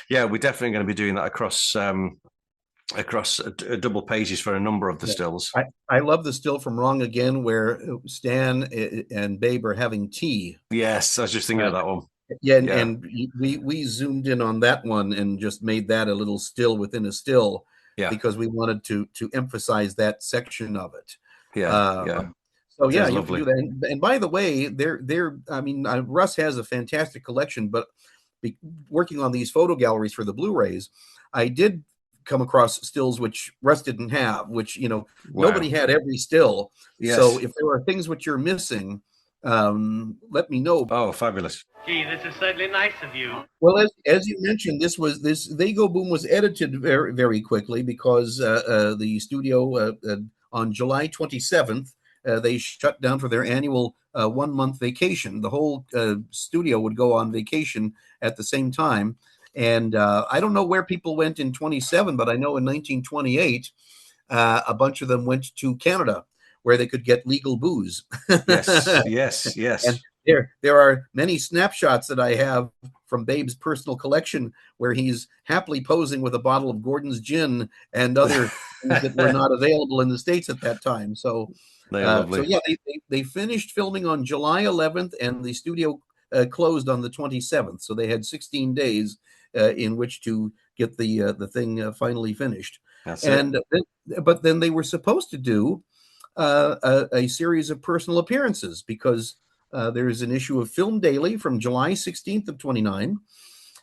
yeah, we're definitely going to be doing that across across double pages for a number of the stills. I love the still from Wrong Again where Stan and Babe are having tea. Yes, I was just thinking of that one. Yeah, and we zoomed in on that one and just made that a little still within a still, because we wanted to emphasize that section of it. So yeah, you can do that. And by the way, Russ has a fantastic collection, but working on these photo galleries for the Blu-rays, I did come across stills which Russ didn't have, which nobody had every still. Yes. So if there are things which you're missing, let me know. Oh, fabulous. Gee, this is certainly nice of you. Well, as you mentioned, this They Go Boom was edited very, very quickly because the studio on July 27th, they shut down for their annual 1-month vacation. The whole studio would go on vacation at the same time. And I don't know where people went in 27, but I know in 1928, a bunch of them went to Canada where they could get legal booze. Yes. And there are many snapshots that I have from Babe's personal collection where he's happily posing with a bottle of Gordon's gin and other things that were not available in the States at that time. So, they finished filming on July 11th, and the studio closed on the 27th. So they had 16 days in which to get the thing finally finished. But then they were supposed to do a series of personal appearances because there is an issue of Film Daily from July 16th of 29,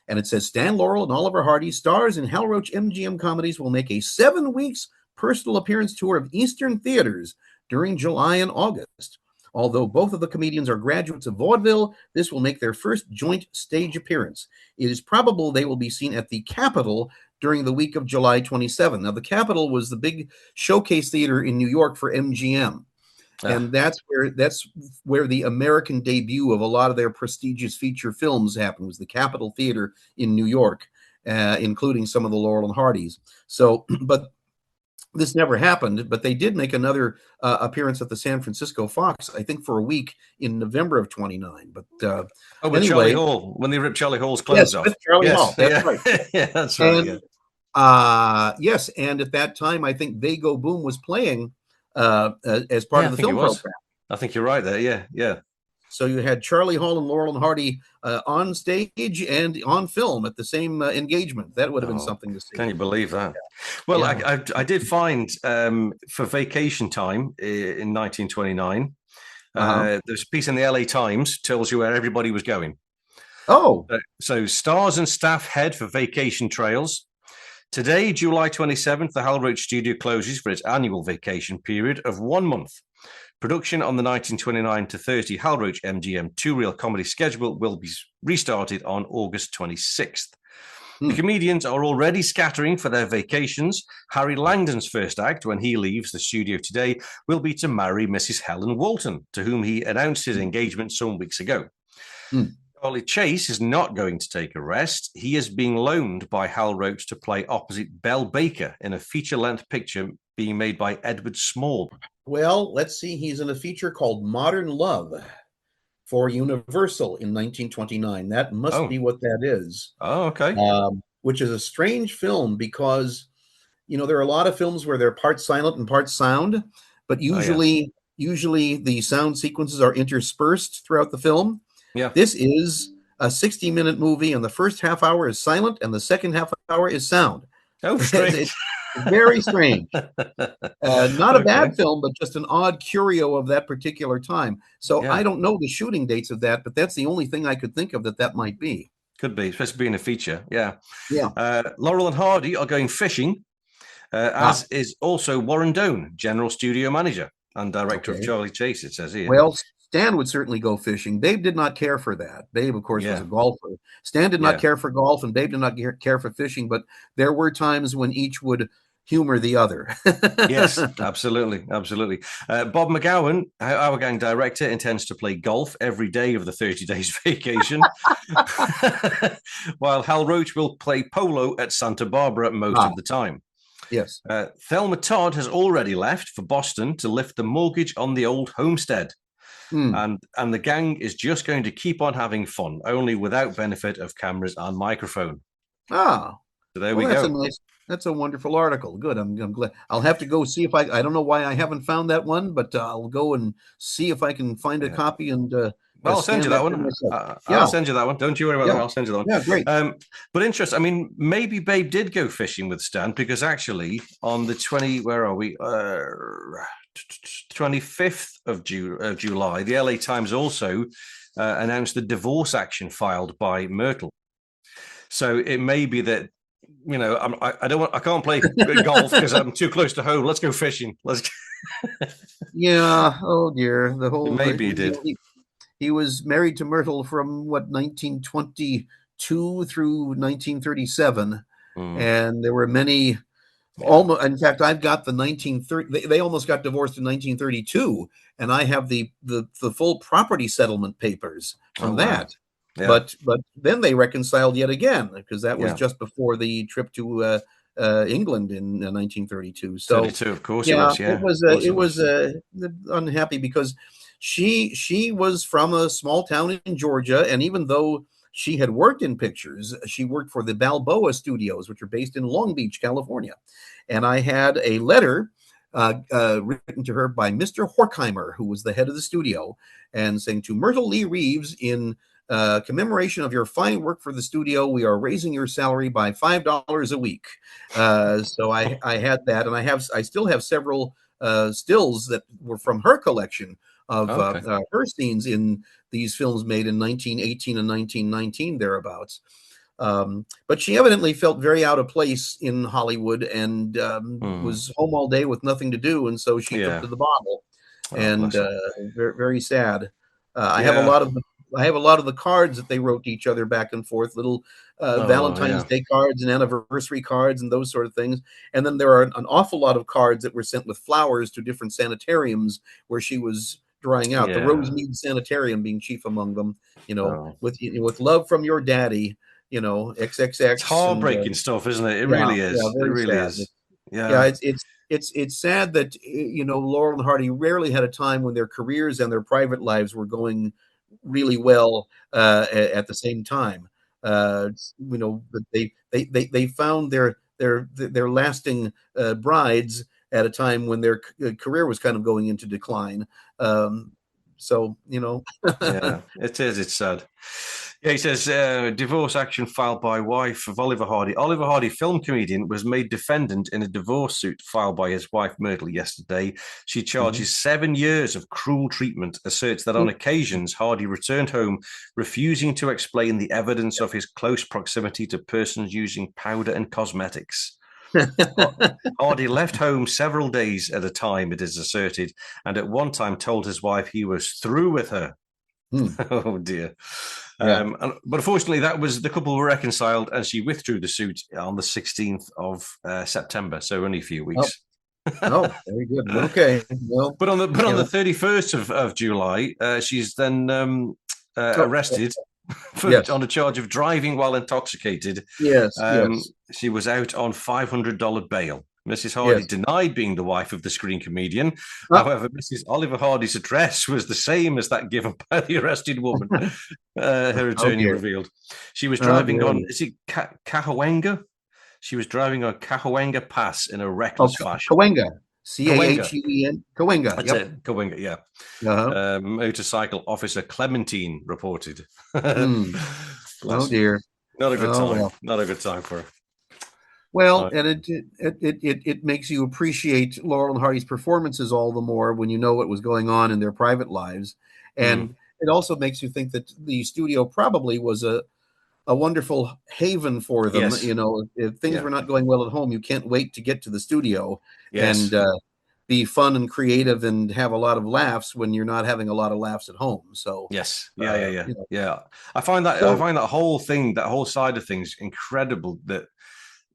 and it says Stan Laurel and Oliver Hardy, stars in Hal Roach MGM comedies, will make a 7 weeks personal appearance tour of Eastern theaters during July and August. Although both of the comedians are graduates of vaudeville, this will make their first joint stage appearance. It is probable they will be seen at the Capitol during the week of July 27. Now, the Capitol was the big showcase theater in New York for MGM. And that's where the American debut of a lot of their prestigious feature films happened, was the Capitol Theater in New York, including some of the Laurel and Hardys. So, but this never happened, but they did make another appearance at the San Francisco Fox, I think for a week in November of 29. But anyway, Charlie Hall, when they ripped Charlie Hall's clothes off. With Charlie Hall, that's right. That's right. Yes, and at that time, I think They Go Boom was playing as part of the film program. I think you're right there. Yeah. So you had Charlie Hall and Laurel and Hardy on stage and on film at the same engagement. That would have been something to see. Can you believe that? Well, I did find for Vacation Time in 1929, there's a piece in the LA Times tells you where everybody was going. Oh. So stars and staff head for vacation trails. Today, July 27th, the Hal Roach studio closes for its annual vacation period of 1 month. Production on the 1929 to 30 Hal Roach MGM two-reel comedy schedule will be restarted on August 26th. The comedians are already scattering for their vacations. Harry Langdon's first act, when he leaves the studio today, will be to marry Mrs. Helen Walton, to whom he announced his engagement some weeks ago. Charlie Chase is not going to take a rest. He is being loaned by Hal Roach to play opposite Belle Baker in a feature-length picture being made by Edward Small. Well, let's see. He's in a feature called Modern Love for Universal in 1929. That must be what that is. Oh, okay. Which is a strange film because, there are a lot of films where they're part silent and part sound, but usually the sound sequences are interspersed throughout the film. Yeah. This is a 60-minute movie, and the first half hour is silent, and the second half hour is sound. Oh, strange. It's very strange. Not a bad film, but just an odd curio of that particular time. So I don't know the shooting dates of that, but that's the only thing I could think of that might be. Could be, especially being a feature. Yeah. Yeah. Laurel and Hardy are going fishing, as is also Warren Doan, general studio manager and director of Charlie Chase, it says here. Well, Stan would certainly go fishing. Babe did not care for that. Babe, of course, was a golfer. Stan did not care for golf, and Babe did not care for fishing, but there were times when each would humor the other. Yes, absolutely. Bob McGowan, our gang director, intends to play golf every day of the 30 days vacation, while Hal Roach will play polo at Santa Barbara most of the time. Yes. Thelma Todd has already left for Boston to lift the mortgage on the old homestead. And the gang is just going to keep on having fun, only without benefit of cameras and microphone. So there we go. That's a wonderful article. Good. I'm glad. I'll have to go see if I don't know why I haven't found that one, but I'll go and see if I can find a copy and Well, I'll send scan you that for one. myself. I'll send you that one. Don't you worry about that. Yeah. I'll send you that one. Yeah, great. But interesting. I mean, maybe Babe did go fishing with Stan because actually on the 25th of July, the LA Times also announced the divorce action filed by Myrtle. So it may be that, you know, I can't play golf because I'm too close to home. Let's go fishing. Yeah. Oh dear. Maybe he did. He was married to Myrtle from 1922 through 1937, and there were many. Almost, in fact, I've got the 1930. They almost got divorced in 1932, and I have the full property settlement papers from that. Yeah. But then they reconciled yet again because that was just before the trip to England in 1932. So 32, of course, yeah, it was unhappy because she was from a small town in Georgia, and even though she had worked in pictures, she worked for the Balboa Studios, which are based in Long Beach, California. And I had a letter written to her by Mr. Horkheimer, who was the head of the studio, and saying, to Myrtle Lee Reeves, in commemoration of your fine work for the studio, we are raising your salary by $5 a week. So I had that, and I still have several stills that were from her collection of her scenes in these films made in 1918 and 1919 thereabouts. But she evidently felt very out of place in Hollywood and was home all day with nothing to do, and so she took to the bottle. And very, very sad. I have a lot of the cards that they wrote to each other back and forth, little Valentine's Day cards and anniversary cards and those sort of things. And then there are an awful lot of cards that were sent with flowers to different sanitariums where she was drying out. The Rosemead Sanitarium being chief among them. You know, with love from your daddy. You know, XXX. It's heartbreaking stuff, isn't it? It really is. It really is. Yeah. It's sad that, you know, Laurel and Hardy rarely had a time when their careers and their private lives were going really well at the same time. You know, they found their lasting brides at a time when their career was kind of going into decline. So, you know. Yeah, it is. It's sad. Yeah, he says, divorce action filed by wife of Oliver Hardy. Oliver Hardy, film comedian, was made defendant in a divorce suit filed by his wife, Myrtle, yesterday. She charges 7 years of cruel treatment, asserts that on occasions Hardy returned home, refusing to explain the evidence of his close proximity to persons using powder and cosmetics. Hardy left home several days at a time, it is asserted, and at one time told his wife he was through with her. Oh dear. But unfortunately, the couple were reconciled, and she withdrew the suit on the 16th of September, so only a few weeks. Oh, very good. Okay. Well, but on the 31st of July, she's then arrested on a charge of driving while intoxicated. Yes. She was out on $500 bail. Mrs. Hardy denied being the wife of the screen comedian. However, Mrs. Oliver Hardy's address was the same as that given by the arrested woman. Her attorney revealed. She was driving on, is it Cahuenga? She was driving on Cahuenga Pass in a reckless fashion. Cahuenga. C-A-H-U-E-N. Cahuenga. That's it. Cahuenga, yeah. Motorcycle officer Clementine reported. Oh, dear. Not a good time. Well. Not a good time for her. Well, and it makes you appreciate Laurel and Hardy's performances all the more when you know what was going on in their private lives. And it also makes you think that the studio probably was a wonderful haven for them. Yes. You know, if things were not going well at home, you can't wait to get to the studio and be fun and creative and have a lot of laughs when you're not having a lot of laughs at home. So yes, yeah. I find that whole thing, that whole side of things, incredible that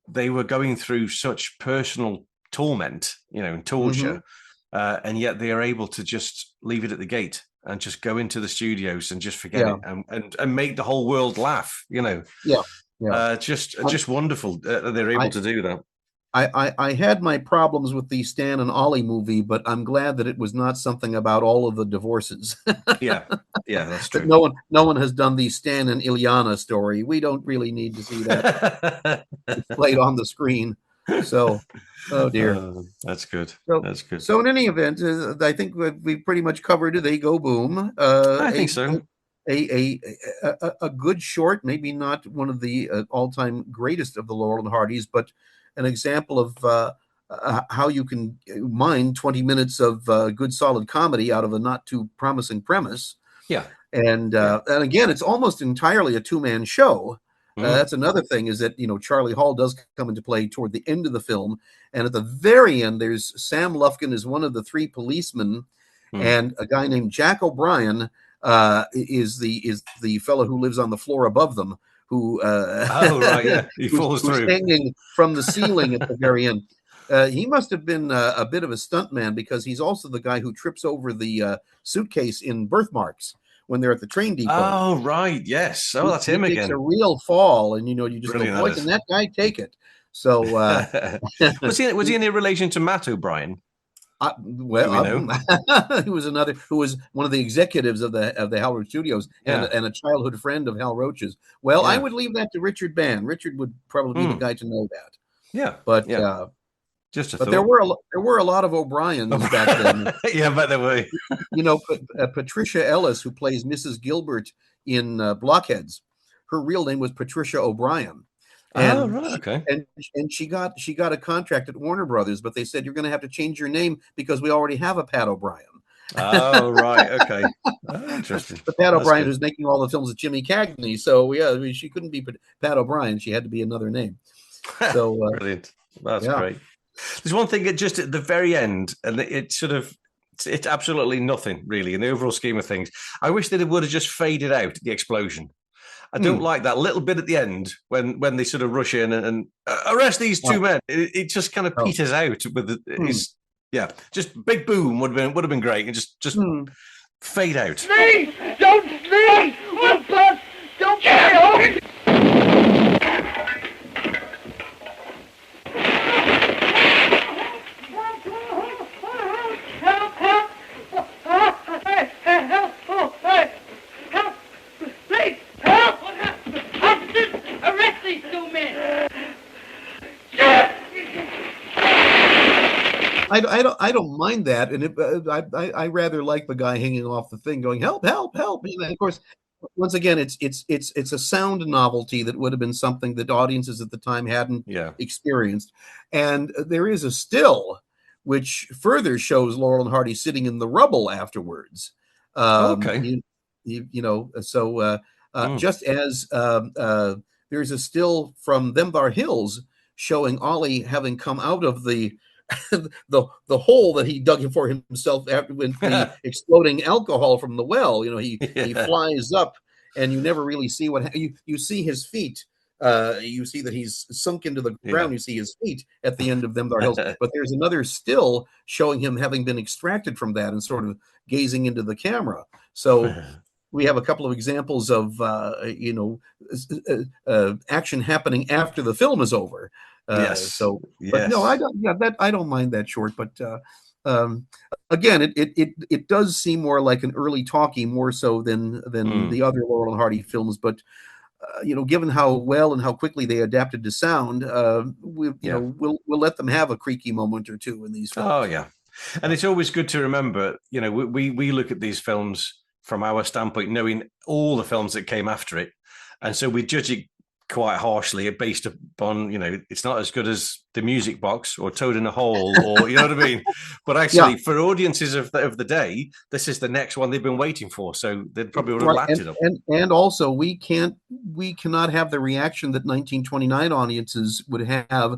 they were going through such personal torment, you know, and torture, and yet they are able to just leave it at the gate and just go into the studios and just forget it and make the whole world laugh, you know. Just wonderful that they're able to do that. I had my problems with the Stan and Ollie movie, but I'm glad that it was not something about all of the divorces. Yeah, that's true. No one has done the Stan and Ilyana story. We don't really need to see that played on the screen. So, oh dear. That's good. So, That's good. So in any event, I think we pretty much covered They Go Boom. I think so. A good short, maybe not one of the all-time greatest of the Laurel and Hardys, but an example of how you can mine 20 minutes of good solid comedy out of a not too promising premise. Yeah. And again, it's almost entirely a two-man show. Mm. That's another thing, is that Charlie Hall does come into play toward the end of the film, and at the very end, there's Sam Lufkin is one of the three policemen, and a guy named Jack O'Brien is the fellow who lives on the floor above them, who he falls who's through, hanging from the ceiling at the very end. He must have been a bit of a stuntman, because he's also the guy who trips over the suitcase in Birthmarks when they're at the train depot. Oh, right. Yes. Oh, that's him again. It's a real fall, and you just Brilliant, go, boy, can that guy take it? So was he in relation to Matt O'Brien? He was one of the executives of the Hal Roach Studios, and a childhood friend of Hal Roach's. Well, I would leave that to Richard Bann. Richard would probably be the guy to know that. Yeah, but just a but thought. there were a lot of O'Briens back then. Yeah, but there were. Patricia Ellis, who plays Mrs. Gilbert in Blockheads, her real name was Patricia O'Brien. And, okay. And she got a contract at Warner Brothers, but they said, you're going to have to change your name because we already have a Pat O'Brien. Oh, right. Okay. Interesting. The Pat O'Brien who's making all the films with Jimmy Cagney. So she couldn't be Pat O'Brien. She had to be another name. So brilliant. That's great. There's one thing just at the very end, and it's absolutely nothing really in the overall scheme of things. I wish that it would have just faded out, the explosion. I don't like that little bit at the end when they sort of rush in and arrest these two men. It just kind of peters out with just big boom would have been great, and just fade out. Sneeze! Don't sneeze! Don't fail! I don't mind that, and I rather like the guy hanging off the thing, going help, help, help. And of course, once again, it's a sound novelty that would have been something that audiences at the time hadn't experienced. And there is a still which further shows Laurel and Hardy sitting in the rubble afterwards. Okay, just as there's a still from Them Thar Hills showing Ollie having come out of the hole that he dug for himself after with the exploding alcohol from the well. He flies up, and you never really see what you see his feet. You see that he's sunk into the ground. You see his feet at the end of Them Thar Hills. But there's another still showing him having been extracted from that and sort of gazing into the camera. So we have a couple of examples of action happening after the film is over. But no, I don't. Yeah, I don't mind that short. But again, it does seem more like an early talkie, more so than the other Laurel and Hardy films. But given how well and how quickly they adapted to sound, we'll let them have a creaky moment or two in these films. Oh yeah, and it's always good to remember. We look at these films from our standpoint, knowing all the films that came after it, and so we judge it quite harshly based upon, it's not as good as The Music Box or Toad in a Hole, or you know what I mean. But actually, for audiences of the day, this is the next one they've been waiting for, so they probably would have lapped it up. And also, we cannot have the reaction that 1929 audiences would have,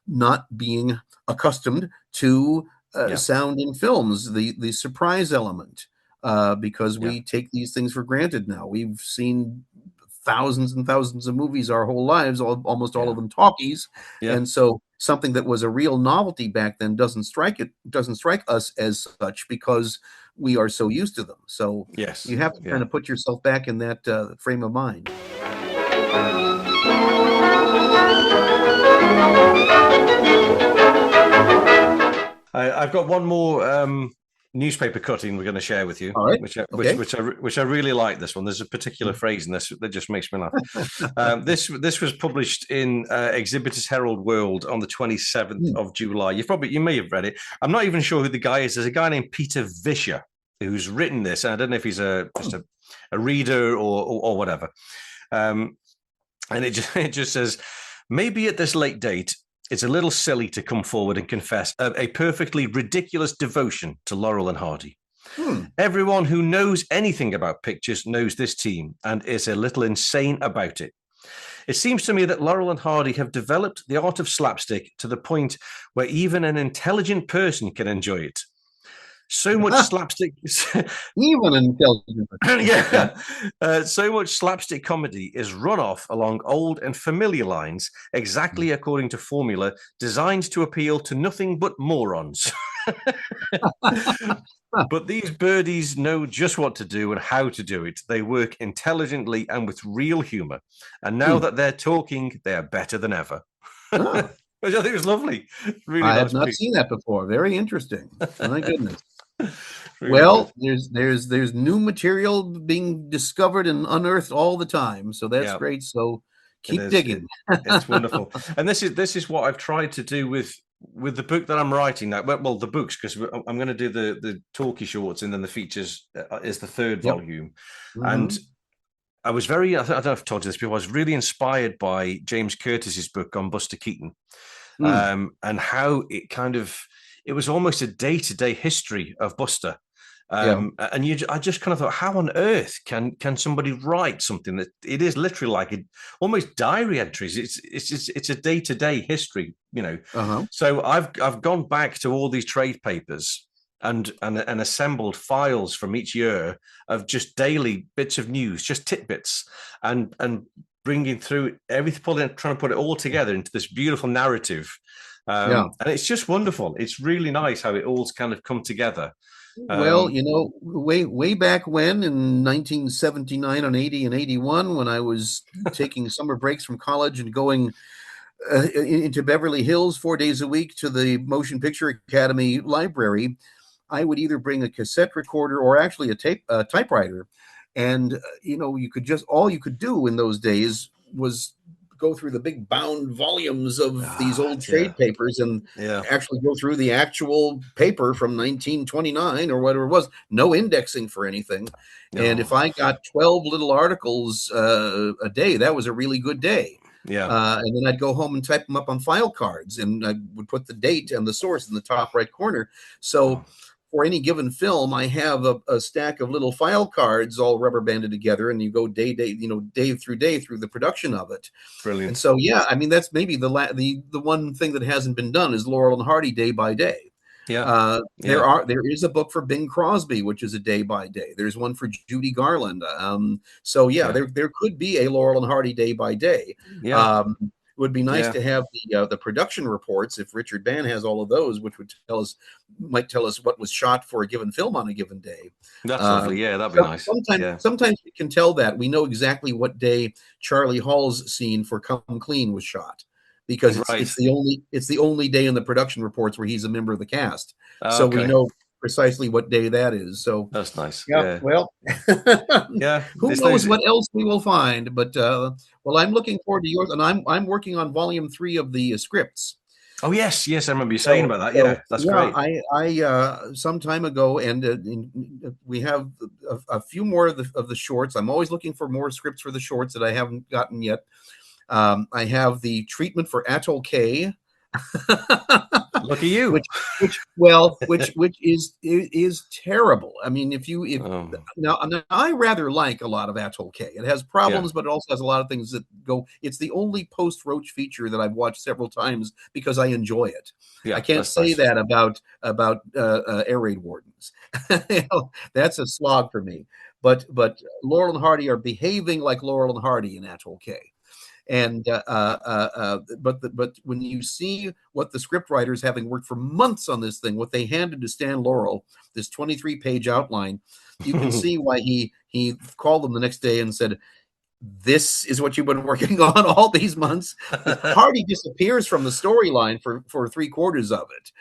not being accustomed to sound in films, the surprise element, because we take these things for granted now. We've seen thousands and thousands of movies our whole lives, almost all of them talkies, and so something that was a real novelty back then doesn't strike us as such because we are so used to them. So you have to kind of put yourself back in that frame of mind. I've got one more newspaper cutting we're going to share with you, All right. which I really like. This one, there's a particular phrase in this that just makes me laugh. This was published in Exhibitors Herald World on the 27th of July. You may have read it. I'm not even sure who the guy is. There's a guy named Peter Vischer who's written this, and I don't know if he's just a reader or whatever. And it just says, maybe at this late date, it's a little silly to come forward and confess a perfectly ridiculous devotion to Laurel and Hardy. Everyone who knows anything about pictures knows this team and is a little insane about it. It seems to me that Laurel and Hardy have developed the art of slapstick to the point where even an intelligent person can enjoy it. So much slapstick, even intelligent. So much slapstick comedy is run off along old and familiar lines, exactly according to formula designed to appeal to nothing but morons. But these birdies know just what to do and how to do it. They work intelligently and with real humor. And now that they're talking, they are better than ever. Which I think is lovely. Really I nice have not piece. seen that before. Very interesting. My goodness. Really Well, nice. there's new material being discovered and unearthed all the time. So that's great. So keep digging. It's wonderful. And this is what I've tried to do with the book that I'm writing now. Well, the books, because I'm going to do the talkie shorts, and then the features is the third volume. And I was I don't know if I've told you this before, I was really inspired by James Curtis's book on Buster Keaton, and how it was almost a day-to-day history of Buster. And I just kind of thought, how on earth can somebody write something that it is literally like almost diary entries? It's a day-to-day history, So I've gone back to all these trade papers and assembled files from each year of just daily bits of news, just tidbits, and bringing through everything, trying to put it all together into this beautiful narrative. And it's just wonderful. It's really nice how it all's kind of come together. Well, way back when in 1979 and 80 and 81, when I was taking summer breaks from college and going into Beverly Hills 4 days a week to the Motion Picture Academy library, I would either bring a cassette recorder or actually a typewriter. And, all you could do in those days was go through the big bound volumes of these old trade papers and actually go through the actual paper from 1929 or whatever it was. No indexing for anything. And if I got 12 little articles a day, that was a really good day. And then I'd go home and type them up on file cards, and I would put the date and the source in the top right corner. So for any given film, I have a stack of little file cards all rubber banded together, and you go day through day through the production of it. Brilliant. And so, that's maybe the one thing that hasn't been done is Laurel and Hardy day by day. There is a book for Bing Crosby, which is a day by day. There's one for Judy Garland. There could be a Laurel and Hardy day by day. It would be nice to have the production reports, if Richard Bann has all of those, which might tell us what was shot for a given film on a given day. That's lovely. Yeah, that'd be nice. Sometimes we can tell that. We know exactly what day Charlie Hall's scene for Come Clean was shot, because it's the only day in the production reports where he's a member of the cast. So we know precisely what day that is. So that's nice. Well, who knows what else we will find? But I'm looking forward to yours, and I'm working on volume 3 of the scripts. Oh yes, I remember you saying about that. That's great. I some time ago, and we have a few more of the shorts. I'm always looking for more scripts for the shorts that I haven't gotten yet. I have the treatment for Atoll K. Look at you. Which is terrible. I mean, now I rather like a lot of Atoll K. It has problems, but it also has a lot of things that go. It's the only post-Roach feature that I've watched several times because I enjoy it. I can't say that about Air Raid Wardens. That's a slog for me. But Laurel and Hardy are behaving like Laurel and Hardy in Atoll K. And but when you see what the script writers, having worked for months on this thing, what they handed to Stan Laurel, this 23-page outline, you can see why he called them the next day and said, "This is what you've been working on all these months." Hardy disappears from the storyline for 3/4 of it,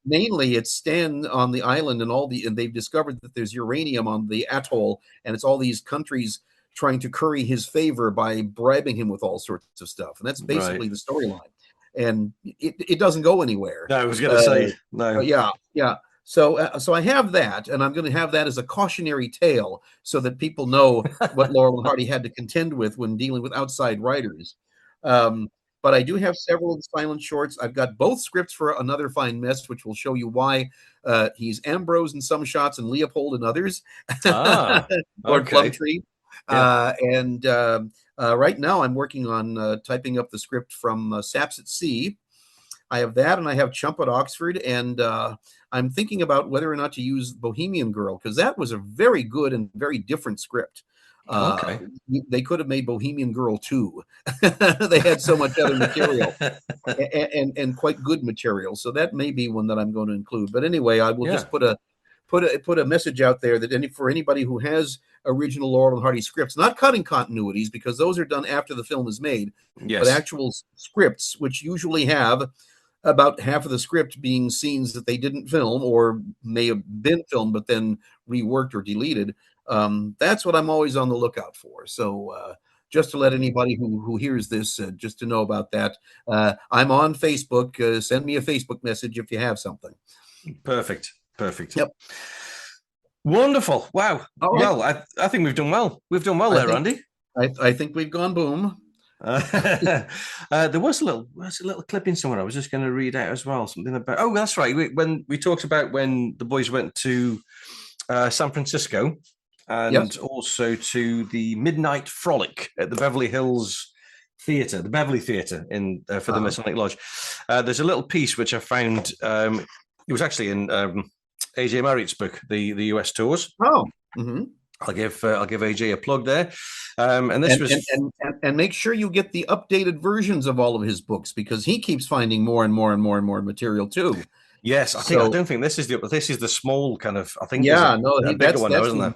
mainly it's Stan on the island and they've discovered that there's uranium on the atoll, and it's all these countries trying to curry his favor by bribing him with all sorts of stuff. And that's basically the storyline. And it doesn't go anywhere. No, I was going to say, no. Yeah. So I have that, and I'm going to have that as a cautionary tale so that people know what Laurel and Hardy had to contend with when dealing with outside writers. But I do have several of the silent shorts. I've got both scripts for Another Fine Mess, which will show you why he's Ambrose in some shots and Leopold in others. Lord Plumtree. Yeah. Right now I'm working on typing up the script from Saps at Sea. I have that, and I have Chump at Oxford, and I'm thinking about whether or not to use Bohemian Girl, because that was a very good and very different script. They could have made Bohemian Girl 2. They had so much other material and quite good material. So that may be one that I'm going to include. But anyway, I will just put a message out there that for anybody who has original Laurel and Hardy scripts, not cutting continuities, because those are done after the film is made, but actual scripts, which usually have about half of the script being scenes that they didn't film or may have been filmed but then reworked or deleted. That's what I'm always on the lookout for. So just to let anybody who hears this, just to know about that. I'm on Facebook. Send me a Facebook message if you have something. Perfect. Yep. Wonderful. Wow. Right. Well, I think we've done well. We've done well there, Randy. I think we've gone boom. There was a little clipping somewhere I was just going to read out as well. Something about, that's right. When we talked about when the boys went to San Francisco and also to the Midnight Frolic at the Beverly Hills Theatre, the Beverly Theatre for the Masonic Lodge. There's a little piece which I found. It was actually in AJ Marriott's book, the US tours. Oh. Mm-hmm. I'll give AJ a plug there, and this and make sure you get the updated versions of all of his books, because he keeps finding more and more and more and more material too. Yes, I don't think this is the small kind of. I think bigger one, isn't there?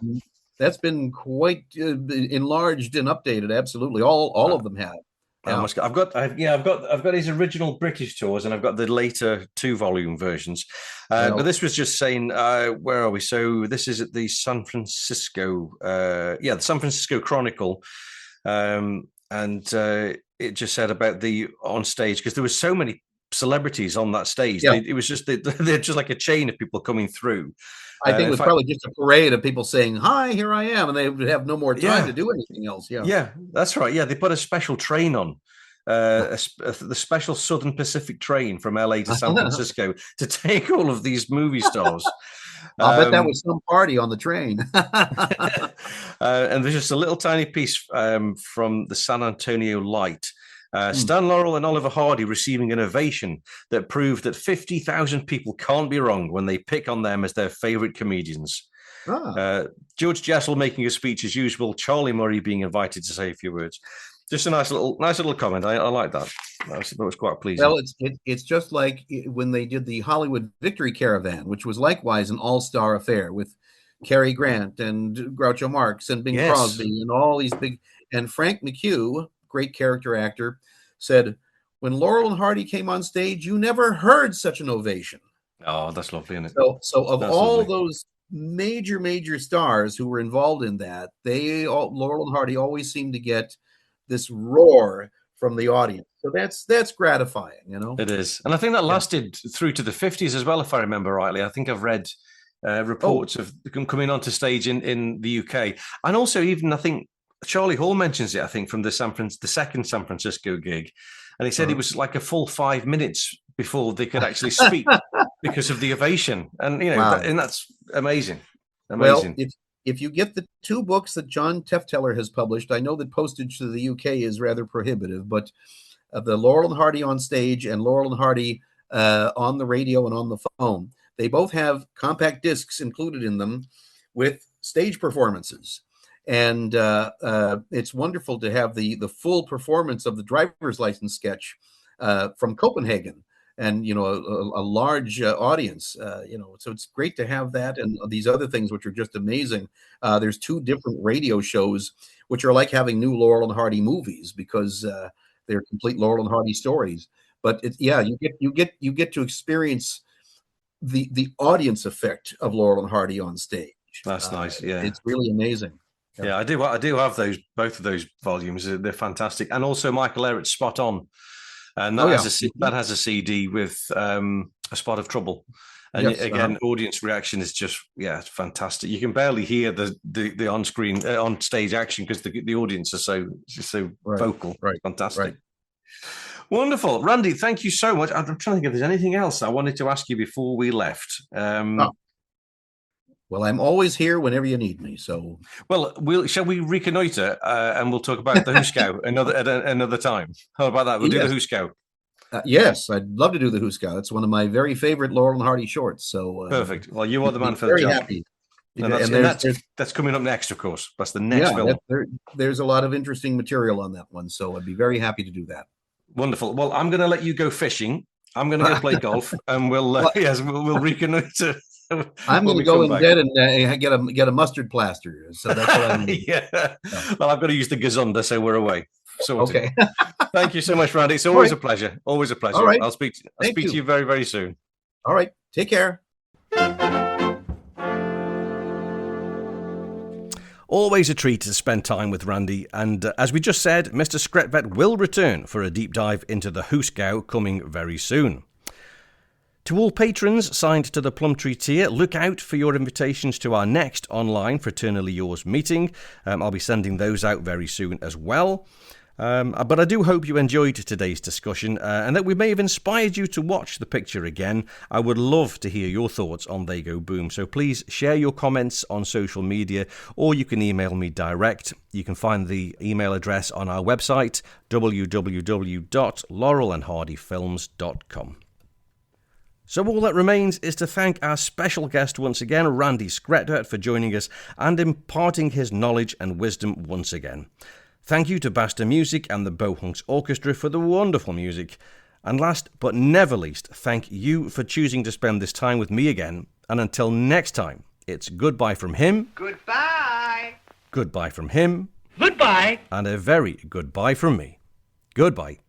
That's been quite enlarged and updated. Absolutely, all of them have. Yeah. I've got his original British tours, and I've got the later 2-volume versions. But this was just saying, where are we? So this is at the San Francisco, the San Francisco Chronicle, and it just said about the on stage, because there was so many celebrities on that stage. Yeah. It was just they're just like a chain of people coming through. I think it was probably just a parade of people saying, "Hi, here I am," and they would have no more time to do anything else. Yeah, that's right. Yeah, they put a special train on, the special Southern Pacific train from LA to San Francisco to take all of these movie stars. I bet that was some party on the train. And there's just a little tiny piece from the San Antonio Light. Stan Laurel and Oliver Hardy receiving an ovation that proved that 50,000 people can't be wrong when they pick on them as their favorite comedians. George Jessel making a speech as usual, Charlie Murray being invited to say a few words. Just a nice little comment. I like that. That was quite pleasing. Well, it's just like when they did the Hollywood Victory Caravan, which was likewise an all-star affair with Cary Grant and Groucho Marx and Bing Crosby and all these big. And Frank McHugh, great character actor, said, "When Laurel and Hardy came on stage, you never heard such an ovation." Oh, that's lovely, isn't it? So of all those major stars who were involved in that, Laurel and Hardy always seemed to get this roar from the audience. So that's gratifying, you know. It is, and I think that lasted through to the 50s as well, if I remember rightly. I think I've read reports of them coming onto stage in the UK, and also even I think Charlie Hall mentions it, I think, from the second San Francisco gig. And he said it was like a full 5 minutes before they could actually speak because of the ovation. And, and that's amazing. Amazing. Well, if you get the 2 books that John Tefteller has published, I know that postage to the UK is rather prohibitive, but the Laurel and Hardy on stage and Laurel and Hardy on the radio and on the phone, they both have compact discs included in them with stage performances. And it's wonderful to have the full performance of the driver's license sketch from Copenhagen, and a large audience. So it's great to have that, and these other things which are just amazing. There's 2 different radio shows which are like having new Laurel and Hardy movies, because they're complete Laurel and Hardy stories. But you get to experience the audience effect of Laurel and Hardy on stage. That's nice. Yeah, it's really amazing. Yeah, I do have both of those volumes. They're fantastic, and also Michael Ehret's Spot On, and that has a CD with a Spot of Trouble. And again, audience reaction is just it's fantastic. You can barely hear the on screen on stage action because the audience are so vocal. Right, fantastic. Right. Wonderful, Randy. Thank you so much. I'm trying to think if there's anything else I wanted to ask you before we left. Well, I'm always here whenever you need me. So, shall we reconnoiter and we'll talk about the Huskow another time? How about that? We'll do the Huskow. Yes, I'd love to do the Huskow. It's one of my very favorite Laurel and Hardy shorts. So perfect. Well, you are the man for the job. Happy. And that's coming up next, of course. That's the next film. There's a lot of interesting material on that one, so I'd be very happy to do that. Wonderful. Well, I'm going to let you go fishing. I'm going to go play golf, and we'll reconnoiter. I'm going to go in bed and get a mustard plaster. So that's what I'm doing. Well, I've got to use the gazunder, so we're away. Sorted. Okay. Thank you so much, Randy. It's always a pleasure. Always a pleasure. All right. I'll speak to you very, very soon. All right. Take care. Always a treat to spend time with Randy, and as we just said, Mr. Skretvedt will return for a deep dive into the Huskow coming very soon. To all patrons signed to the Plumtree tier, look out for your invitations to our next online Fraternally Yours meeting. I'll be sending those out very soon as well. But I do hope you enjoyed today's discussion and that we may have inspired you to watch the picture again. I would love to hear your thoughts on They Go Boom, so please share your comments on social media or you can email me direct. You can find the email address on our website, www.laurelandhardyfilms.com. So all that remains is to thank our special guest once again, Randy Skretvedt, for joining us and imparting his knowledge and wisdom once again. Thank you to Basta Music and the Bohunks Orchestra for the wonderful music. And last but never least, thank you for choosing to spend this time with me again. And until next time, it's goodbye from him. Goodbye. Goodbye from him. Goodbye. And a very goodbye from me. Goodbye.